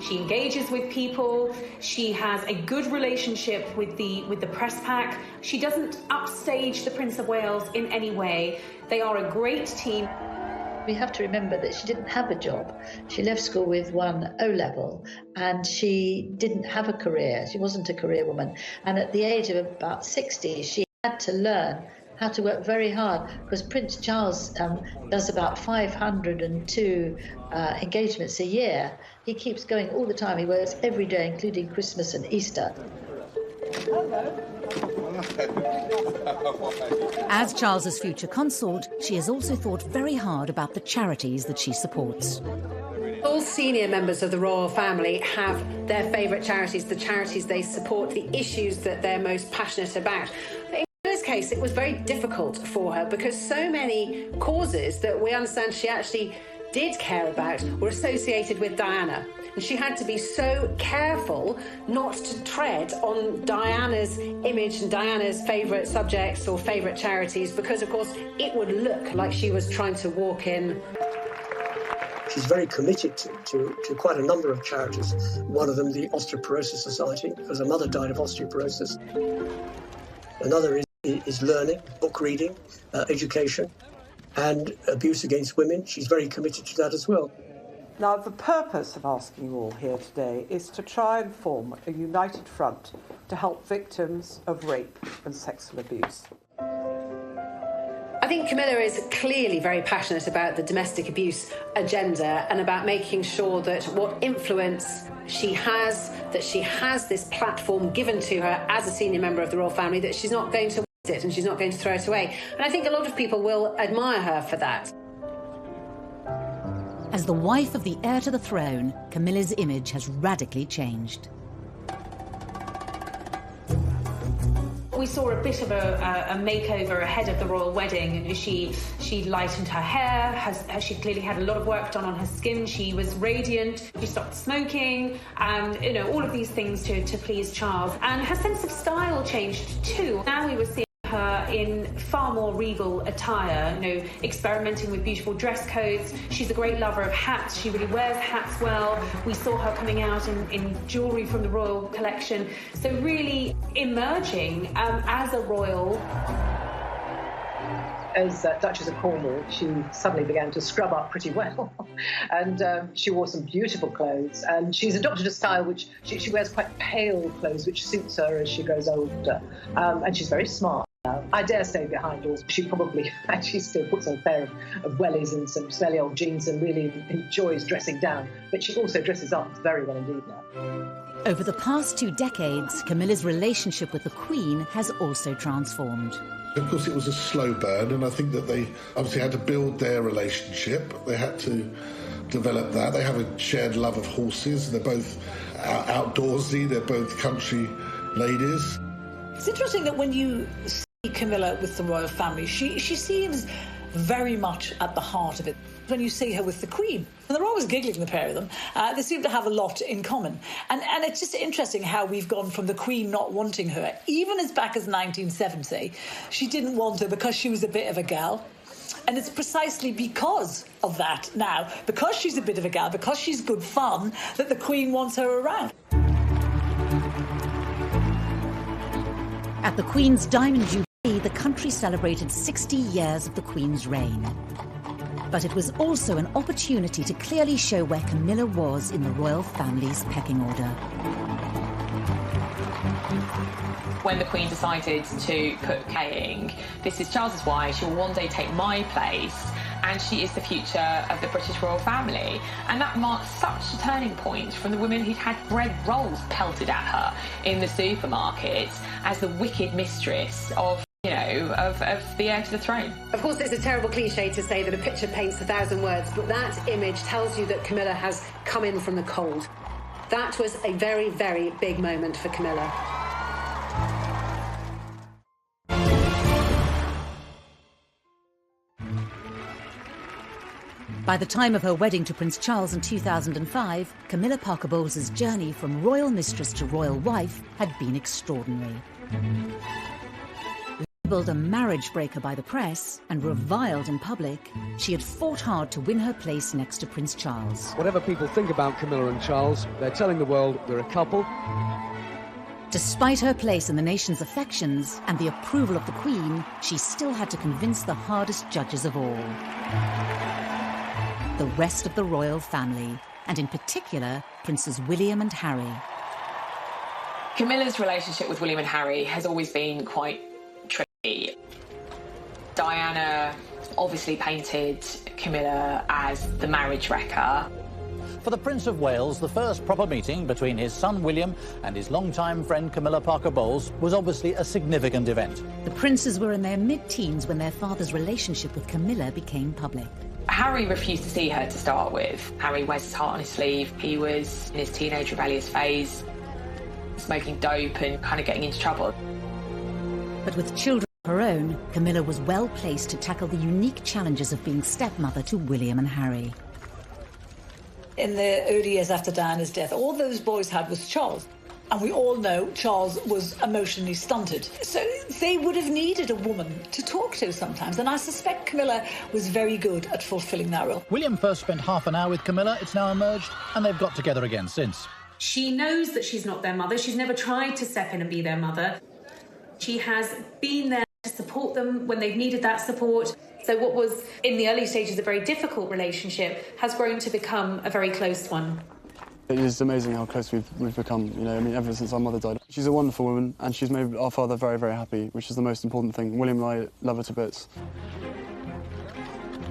Speaker 3: She engages with people. She has a good relationship with the press pack. She doesn't upstage the Prince of Wales in any way. They are a great team.
Speaker 20: We have to remember that she didn't have a job. She left school with one O-level and she didn't have a career. She wasn't a career woman. And at the age of about 60, she had to learn how to work very hard, because Prince Charles does about 502 engagements a year. He keeps going all the time. He works every day, including Christmas and Easter.
Speaker 1: As Charles's future consort, she has also thought very hard about the charities that she supports.
Speaker 6: All senior members of the royal family have their favourite charities, the charities they support, the issues that they're most passionate about. In Camilla's case, it was very difficult for her because so many causes that we understand she actually did care about were associated with Diana. And she had to be so careful not to tread on Diana's image and Diana's favourite subjects or favourite charities because, of course, it would look like she was trying to walk in.
Speaker 4: She's very committed to quite a number of charities. One of them, the Osteoporosis Society, because her mother died of osteoporosis. Another is learning, book reading, education, and abuse against women. She's very committed to that as well.
Speaker 5: Now, the purpose of asking you all here today is to try and form a united front to help victims of rape and sexual abuse.
Speaker 6: I think Camilla is clearly very passionate about the domestic abuse agenda and about making sure that what influence she has, that she has this platform given to her as a senior member of the royal family, that she's not going to waste it and she's not going to throw it away. And I think a lot of people will admire her for that.
Speaker 1: As the wife of the heir to the throne, Camilla's image has radically changed.
Speaker 3: We saw a bit of a makeover ahead of the royal wedding. She lightened her hair, she clearly had a lot of work done on her skin. She was radiant, she stopped smoking, all of these things to please Charles. And her sense of style changed too. Now we were seeing her in far more regal attire, experimenting with beautiful dress codes. She's a great lover of hats. She really wears hats well. We saw her coming out in jewellery from the royal collection. So really emerging as a royal.
Speaker 2: As Duchess of Cornwall, she suddenly began to scrub up pretty well. And she wore some beautiful clothes. And she's adopted a style which she wears quite pale clothes, which suits her as she grows older. And she's very smart. I dare say behind doors, she probably actually still puts on a pair of wellies and some smelly old jeans and really enjoys dressing down. But she also dresses up very well indeed now.
Speaker 1: Over the past 2 decades, Camilla's relationship with the Queen has also transformed.
Speaker 9: Of course, it was a slow burn, and I think that they obviously had to build their relationship. They had to develop that. They have a shared love of horses. They're both outdoorsy. They're both country ladies.
Speaker 7: It's interesting that when you see Camilla with the royal family, she seems very much at the heart of it. When you see her with the Queen, and they're always giggling, the pair of them, they seem to have a lot in common. And it's just interesting how we've gone from the Queen not wanting her, even as back as 1970, she didn't want her because she was a bit of a gal. And it's precisely because of that now, because she's a bit of a gal, because she's good fun, that the Queen wants her around.
Speaker 1: At the Queen's Diamond Jubilee, the country celebrated 60 years of the Queen's reign. But it was also an opportunity to clearly show where Camilla was in the royal family's pecking order.
Speaker 11: When the Queen decided to put playing, this is Charles's wife, she will one day take my place, and she is the future of the British royal family. And that marked such a turning point from the woman who'd had bread rolls pelted at her in the supermarket as the wicked mistress of the heir to the throne.
Speaker 6: Of course, it's a terrible cliche to say that a picture paints 1,000 words, but that image tells you that Camilla has come in from the cold. That was a very, very big moment for Camilla.
Speaker 1: By the time of her wedding to Prince Charles in 2005, Camilla Parker Bowles's journey from royal mistress to royal wife had been extraordinary. Labelled a marriage breaker by the press and reviled in public, she had fought hard to win her place next to Prince Charles.
Speaker 15: Whatever people think about Camilla and Charles, they're telling the world we're a couple.
Speaker 1: Despite her place in the nation's affections and the approval of the Queen, she still had to convince the hardest judges of all: the rest of the royal family, and in particular, Princes William and Harry.
Speaker 11: Camilla's relationship with William and Harry has always been quite tricky. Diana obviously painted Camilla as the marriage wrecker.
Speaker 24: For the Prince of Wales, the first proper meeting between his son William and his longtime friend Camilla Parker Bowles was obviously a significant event.
Speaker 1: The princes were in their mid-teens when their father's relationship with Camilla became public.
Speaker 11: Harry refused to see her to start with. Harry wears his heart on his sleeve. He was in his teenage rebellious phase, smoking dope and kind of getting into trouble.
Speaker 1: But with children of her own, Camilla was well placed to tackle the unique challenges of being stepmother to William and Harry.
Speaker 7: In the early years after Diana's death, all those boys had was Charles. And we all know Charles was emotionally stunted. So they would have needed a woman to talk to sometimes. And I suspect Camilla was very good at fulfilling that role.
Speaker 24: William first spent half an hour with Camilla, it's now emerged, and they've got together again since.
Speaker 3: She knows that she's not their mother. She's never tried to step in and be their mother. She has been there to support them when they've needed that support. So what was, in the early stages, a very difficult relationship has grown to become a very close one.
Speaker 8: It is amazing how close we've become, you know, I mean, ever since our mother died. She's a wonderful woman, and she's made our father very, very happy, which is the most important thing. William and I love her to bits.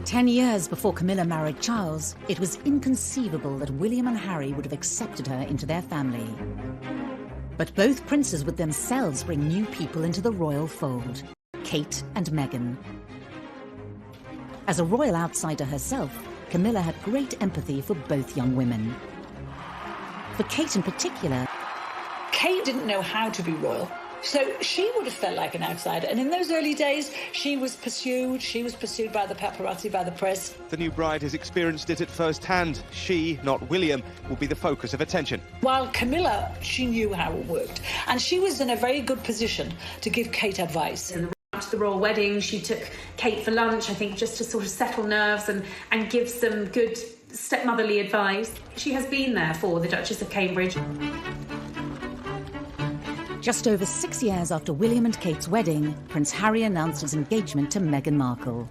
Speaker 1: 10 years before Camilla married Charles, it was inconceivable that William and Harry would have accepted her into their family. But both princes would themselves bring new people into the royal fold, Kate and Meghan. As a royal outsider herself, Camilla had great empathy for both young women. For Kate in particular,
Speaker 7: Kate didn't know how to be royal, so she would have felt like an outsider. And in those early days, she was pursued by the paparazzi, by the press.
Speaker 16: The new bride has experienced it at first hand. She, not William, will be the focus of attention.
Speaker 7: While Camilla, she knew how it worked, and she was in a very good position to give Kate advice.
Speaker 3: To the royal wedding, she took Kate for lunch, I think, just to sort of settle nerves and give some good stepmotherly advice. She has been there for the Duchess of Cambridge.
Speaker 1: Just over 6 years after William and Kate's wedding, Prince Harry announced his engagement to Meghan Markle.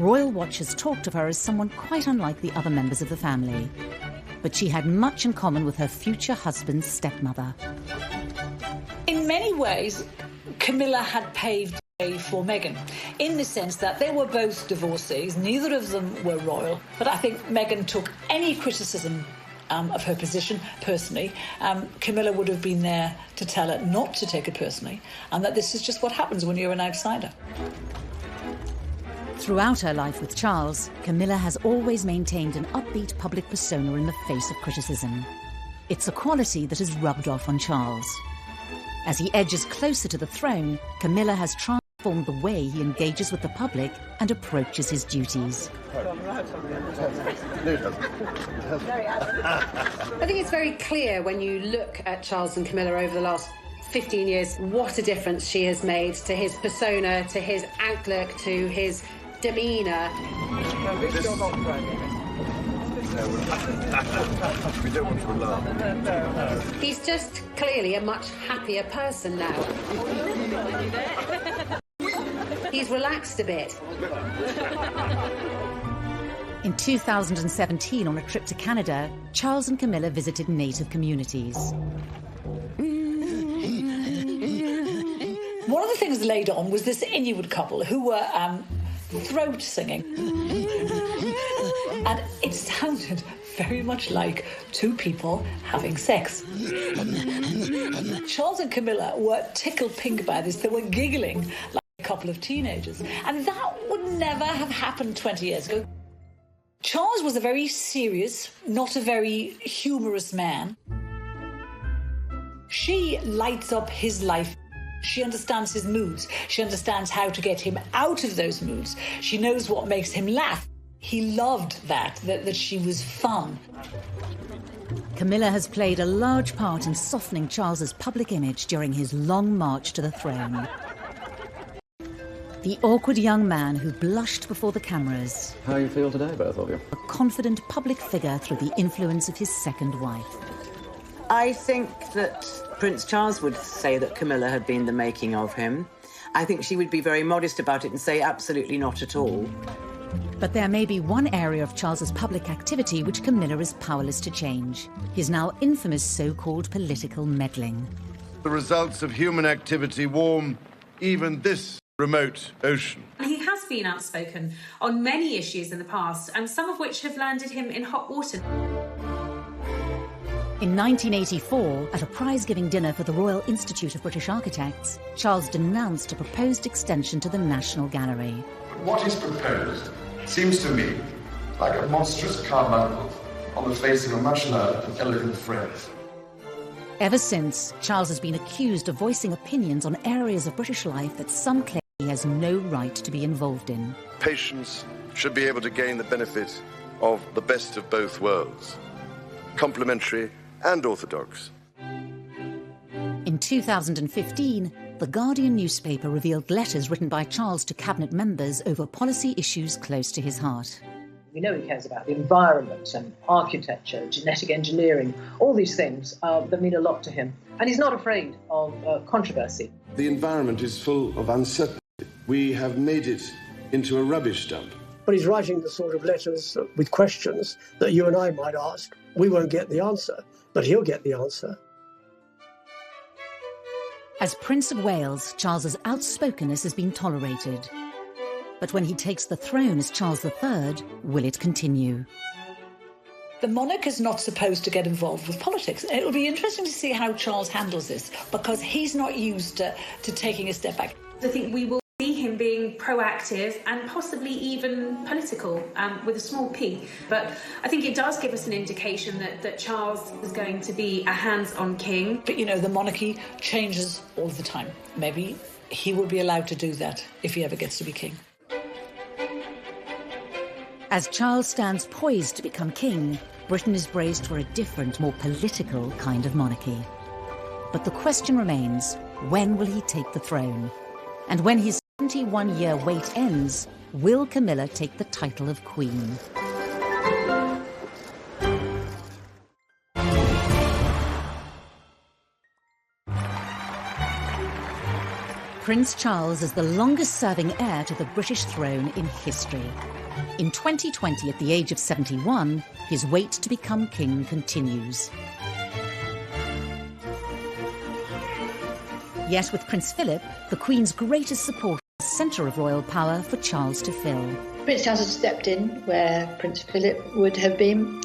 Speaker 1: Royal watchers talked of her as someone quite unlike the other members of the family. But she had much in common with her future husband's stepmother.
Speaker 7: In many ways, Camilla had paved for Meghan, in the sense that they were both divorcees, neither of them were royal, but I think Meghan took any criticism of her position personally. Camilla would have been there to tell her not to take it personally, and that this is just what happens when you're an outsider.
Speaker 1: Throughout her life with Charles, Camilla has always maintained an upbeat public persona in the face of criticism. It's a quality that has rubbed off on Charles. As he edges closer to the throne, Camilla has transformed the way he engages with the public and approaches his duties.
Speaker 6: I think it's very clear when you look at Charles and Camilla over the last 15 years what a difference she has made to his persona, to his outlook, to his demeanour.
Speaker 21: We don't want to laugh.
Speaker 6: He's just clearly a much happier person now. He's relaxed a bit.
Speaker 1: In 2017, on a trip to Canada, Charles and Camilla visited native communities.
Speaker 7: One of the things laid on was this Inuit couple who were throat singing. And it sounded very much like two people having sex. Charles and Camilla were tickled pink by this. They were giggling like a couple of teenagers. And that would never have happened 20 years ago. Charles was a very serious, not a very humorous man. She lights up his life. She understands his moods. She understands how to get him out of those moods. She knows what makes him laugh. He loved that she was fun.
Speaker 1: Camilla has played a large part in softening Charles's public image during his long march to the throne. The awkward young man who blushed before the cameras.
Speaker 23: How you feel today, both of you?
Speaker 1: A confident public figure through the influence of his second wife.
Speaker 25: I think that Prince Charles would say that Camilla had been the making of him. I think she would be very modest about it and say absolutely not at all.
Speaker 1: But there may be one area of Charles's public activity which Camilla is powerless to change. His now infamous so-called political meddling.
Speaker 21: The results of human activity warm even this remote ocean.
Speaker 3: He has been outspoken on many issues in the past, and some of which have landed him in hot water.
Speaker 1: In 1984, at a prize-giving dinner for the Royal Institute of British Architects, Charles denounced a proposed extension to the National Gallery.
Speaker 21: What is proposed seems to me like a monstrous carbuncle on the face of a much loved and elegant phrase.
Speaker 1: Ever since, Charles has been accused of voicing opinions on areas of British life that some claim he has no right to be involved in.
Speaker 21: Patients should be able to gain the benefit of the best of both worlds, complementary and orthodox.
Speaker 1: In 2015, The Guardian newspaper revealed letters written by Charles to cabinet members over policy issues close to his heart.
Speaker 2: We know he cares about the environment and architecture, genetic engineering, all these things that mean a lot to him. And he's not afraid of controversy.
Speaker 21: The environment is full of uncertainty. We have made it into a rubbish dump.
Speaker 4: But he's writing the sort of letters with questions that you and I might ask. We won't get the answer, but he'll get the answer.
Speaker 1: As Prince of Wales, Charles's outspokenness has been tolerated. But when he takes the throne as Charles III, will it continue?
Speaker 7: The monarch is not supposed to get involved with politics. It'll be interesting to see how Charles handles this, because he's not used to taking a step back.
Speaker 3: I think we will see him being proactive and possibly even political, with a small p. But I think it does give us an indication that Charles is going to be a hands-on king.
Speaker 7: But, you know, the monarchy changes all the time. Maybe he will be allowed to do that if he ever gets to be king.
Speaker 1: As Charles stands poised to become king, Britain is braced for a different, more political kind of monarchy. But the question remains, when will he take the throne? And when his 71-year wait ends, will Camilla take the title of Queen? Prince Charles is the longest-serving heir to the British throne in history. In 2020, at the age of 71, his wait to become king continues. Yet with Prince Philip, the Queen's greatest supporter, the centre of royal power for Charles to fill.
Speaker 20: Prince Charles has stepped in where Prince Philip would have been.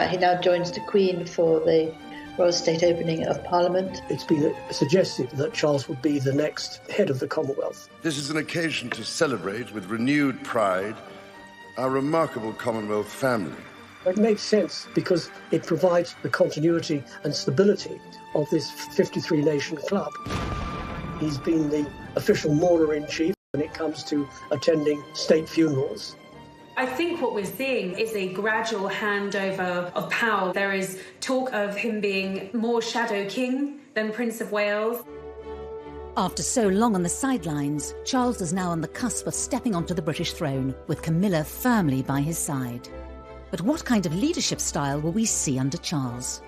Speaker 20: He now joins the Queen for the Royal State opening of Parliament.
Speaker 4: It's been suggested that Charles would be the next head of the Commonwealth.
Speaker 21: This is an occasion to celebrate with renewed pride our remarkable Commonwealth family.
Speaker 4: It makes sense because it provides the continuity and stability of this 53-nation club. He's been the official mourner-in-chief when it comes to attending state funerals.
Speaker 3: I think what we're seeing is a gradual handover of power. There is talk of him being more shadow king than Prince of Wales.
Speaker 1: After so long on the sidelines, Charles is now on the cusp of stepping onto the British throne, with Camilla firmly by his side. But what kind of leadership style will we see under Charles?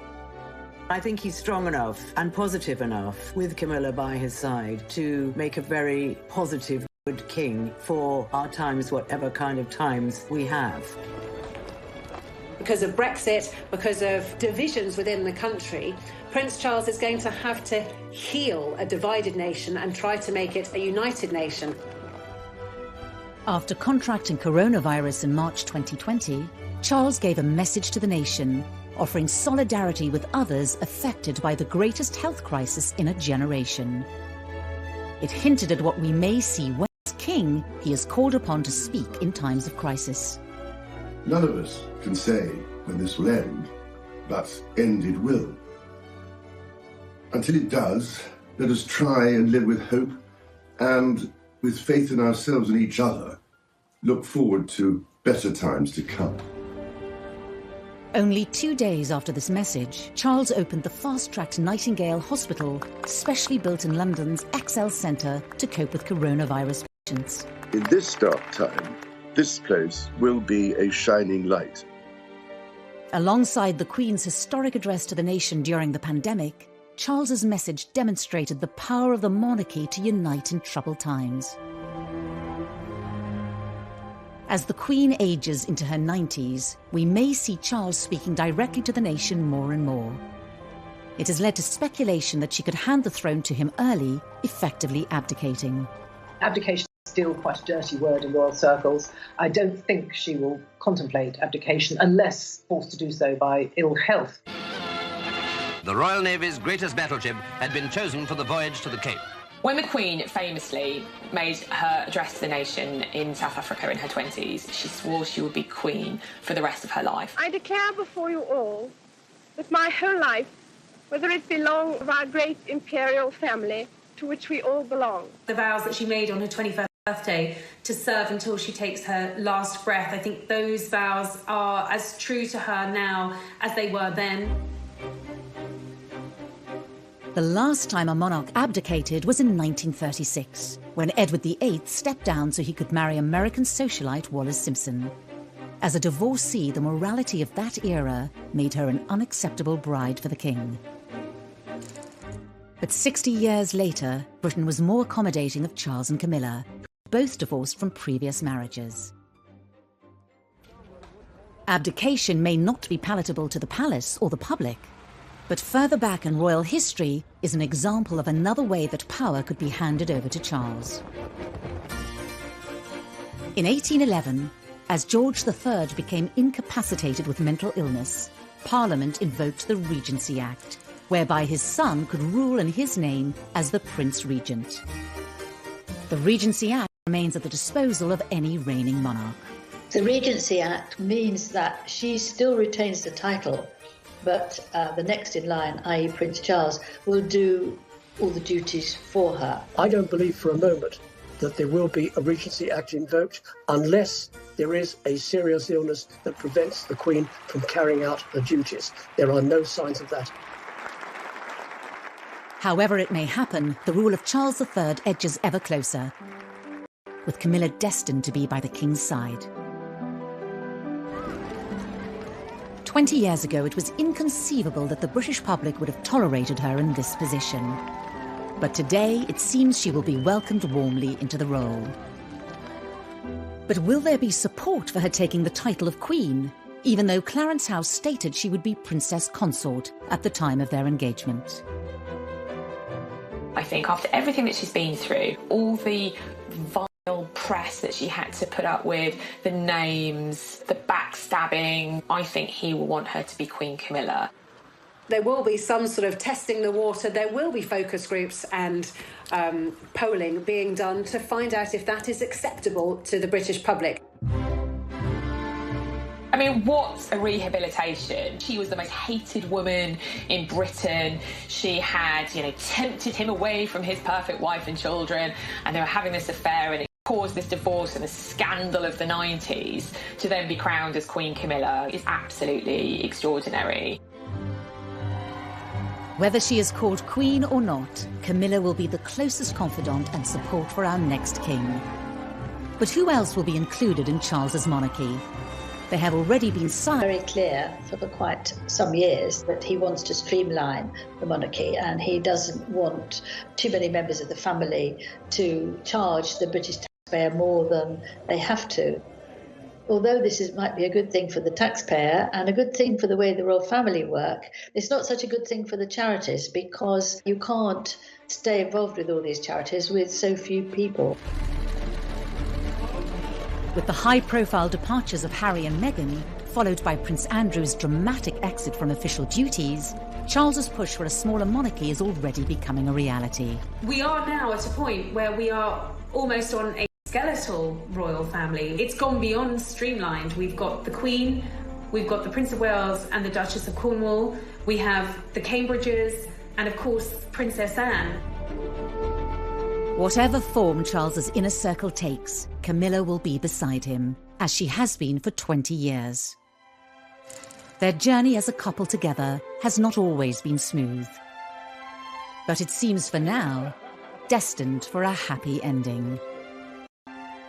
Speaker 25: I think he's strong enough and positive enough, with Camilla by his side, to make a very positive, good king for our times, whatever kind of times we have.
Speaker 6: Because of Brexit, because of divisions within the country, Prince Charles is going to have to heal a divided nation and try to make it a united nation.
Speaker 1: After contracting coronavirus in March 2020, Charles gave a message to the nation, offering solidarity with others affected by the greatest health crisis in a generation. It hinted at what we may see when, as king, he is called upon to speak in times of crisis.
Speaker 21: None of us can say when this will end, but end it will. Until it does, let us try and live with hope and, with faith in ourselves and each other, look forward to better times to come.
Speaker 1: Only 2 days after this message, Charles opened the fast-tracked Nightingale Hospital, specially built in London's XL Centre to cope with coronavirus patients.
Speaker 21: In this dark time, this place will be a shining light.
Speaker 1: Alongside the Queen's historic address to the nation during the pandemic, Charles's message demonstrated the power of the monarchy to unite in troubled times. As the Queen ages into her 90s, we may see Charles speaking directly to the nation more and more. It has led to speculation that she could hand the throne to him early, effectively abdicating.
Speaker 2: Abdication Still quite a dirty word in royal circles. I don't think she will contemplate abdication unless forced to do so by ill health.
Speaker 12: The Royal Navy's greatest battleship had been chosen for the voyage to the Cape.
Speaker 11: When the Queen famously made her address to the nation in South Africa in her 20s, she swore she would be Queen for the rest of her life.
Speaker 14: I declare before you all that my whole life, whether it belong of our great imperial family, to which we all belong.
Speaker 3: The vows that she made on her 21st birthday to serve until she takes her last breath, I think those vows are as true to her now as they were then.
Speaker 1: The last time a monarch abdicated was in 1936, when Edward VIII stepped down so he could marry American socialite Wallis Simpson. As a divorcee, the morality of that era made her an unacceptable bride for the king. But 60 years later, Britain was more accommodating of Charles and Camilla, both divorced from previous marriages. Abdication may not be palatable to the palace or the public, but further back in royal history is an example of another way that power could be handed over to Charles. In 1811, as George III became incapacitated with mental illness, Parliament invoked the Regency Act, whereby his son could rule in his name as the Prince Regent. The Regency Act remains at the disposal of any reigning monarch.
Speaker 20: The Regency Act means that she still retains the title, but the next in line, i.e. Prince Charles, will do all the duties for her.
Speaker 4: I don't believe for a moment that there will be a Regency Act invoked unless there is a serious illness that prevents the Queen from carrying out her duties. There are no signs of that.
Speaker 1: However it may happen, the rule of Charles III edges ever closer, with Camilla destined to be by the king's side. 20 years ago, it was inconceivable that the British public would have tolerated her in this position. But today, it seems she will be welcomed warmly into the role. But will there be support for her taking the title of Queen, even though Clarence House stated she would be Princess Consort at the time of their engagement?
Speaker 11: I think after everything that she's been through, all the vile press that she had to put up with, the names, the backstabbing, I think he will want her to be Queen Camilla.
Speaker 6: There will be some sort of testing the water. There will be focus groups and polling being done to find out if that is acceptable to the British public.
Speaker 11: I mean, what a rehabilitation. She was the most hated woman in Britain. She had, tempted him away from his perfect wife and children, and they were having this affair, and it caused this divorce and the scandal of the 90s. To then be crowned as Queen Camilla is absolutely extraordinary.
Speaker 1: Whether she is called Queen or not, Camilla will be the closest confidant and support for our next king. But who else will be included in Charles's monarchy? They have already been signed.
Speaker 20: Very clear for quite some years that he wants to streamline the monarchy, and he doesn't want too many members of the family to charge the British taxpayer more than they have to. Although this might be a good thing for the taxpayer and a good thing for the way the royal family work, it's not such a good thing for the charities, because you can't stay involved with all these charities with so few people.
Speaker 1: With the high-profile departures of Harry and Meghan, followed by Prince Andrew's dramatic exit from official duties, Charles's push for a smaller monarchy is already becoming a reality.
Speaker 3: We are now at a point where we are almost on a skeletal royal family. It's gone beyond streamlined. We've got the Queen, we've got the Prince of Wales and the Duchess of Cornwall, we have the Cambridges, and of course, Princess Anne.
Speaker 1: Whatever form Charles's inner circle takes, Camilla will be beside him, as she has been for 20 years. Their journey as a couple together has not always been smooth. But it seems for now, destined for a happy ending.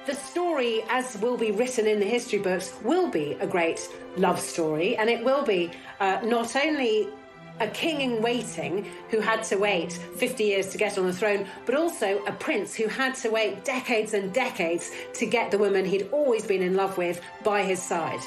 Speaker 6: The story, as will be written in the history books, will be a great love story, and it will be not only a king in waiting who had to wait 50 years to get on the throne, but also a prince who had to wait decades and decades to get the woman he'd always been in love with by his side.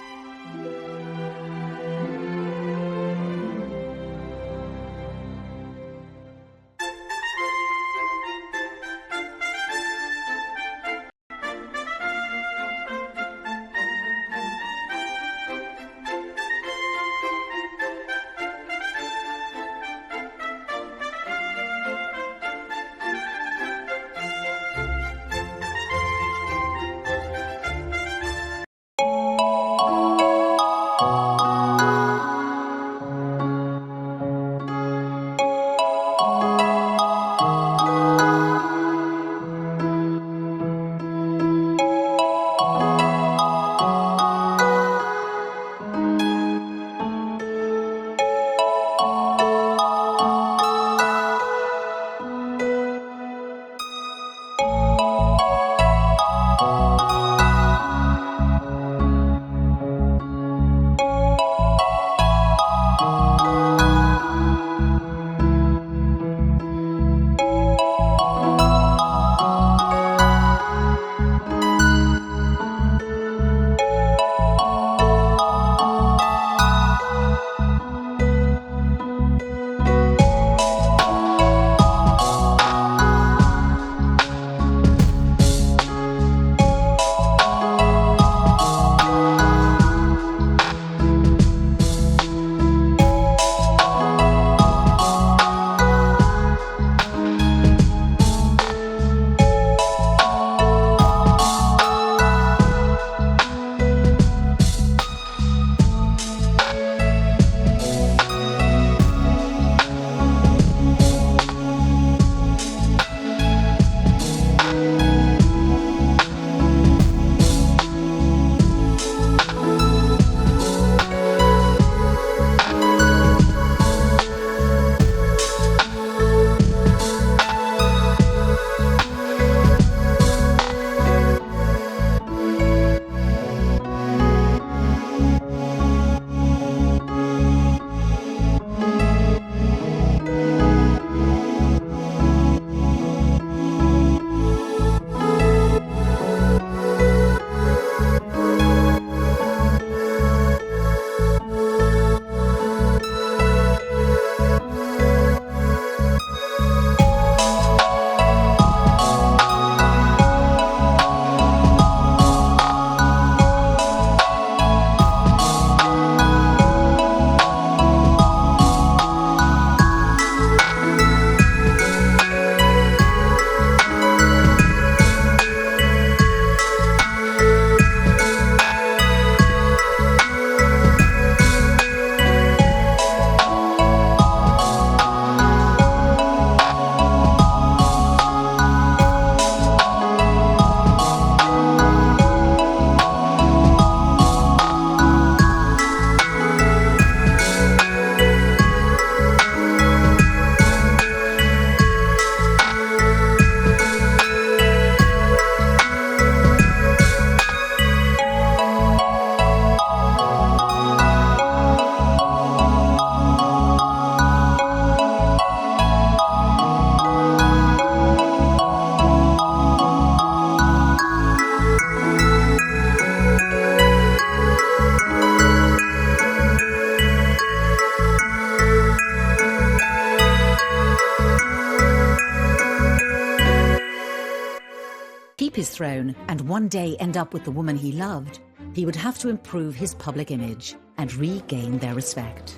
Speaker 1: throne and one day end up with the woman he loved, he would have to improve his public image and regain their respect.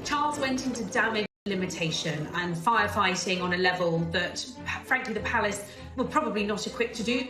Speaker 3: Charles went into damage limitation and firefighting on a level that, frankly, the palace were probably not equipped to do.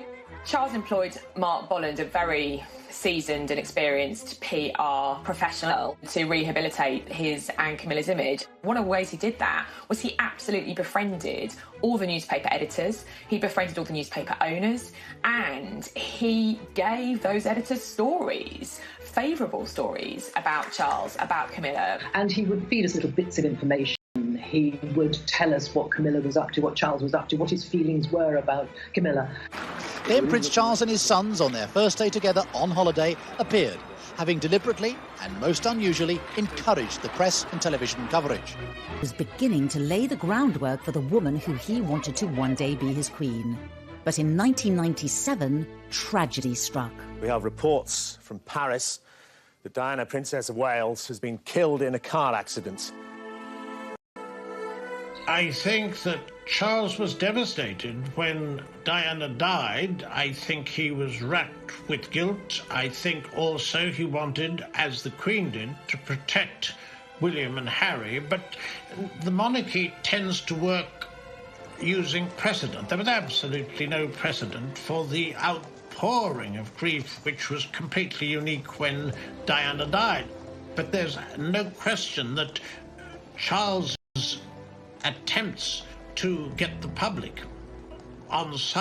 Speaker 11: Charles employed Mark Bolland, a very seasoned and experienced PR professional, to rehabilitate his and Camilla's image. One of the ways he did that was he absolutely befriended all the newspaper editors, he befriended all the newspaper owners, and he gave those editors stories, favourable stories about Charles, about Camilla.
Speaker 2: And he would feed us little bits of information. He would tell us what Camilla was up to, what Charles was up to, what his feelings were about Camilla.
Speaker 24: Then Prince Charles and his sons, on their first day together on holiday, appeared, having deliberately and most unusually encouraged the press and television coverage.
Speaker 1: He was beginning to lay the groundwork for the woman who he wanted to one day be his queen. But in 1997, tragedy struck.
Speaker 13: We have reports from Paris that Diana, Princess of Wales, has been killed in a car accident.
Speaker 18: I think that Charles was devastated when Diana died. I think he was racked with guilt. I think also he wanted, as the Queen did, to protect William and Harry. But the monarchy tends to work using precedent. There was absolutely no precedent for the outpouring of grief, which was completely unique when Diana died. But there's no question that Charles attempts to get the public on side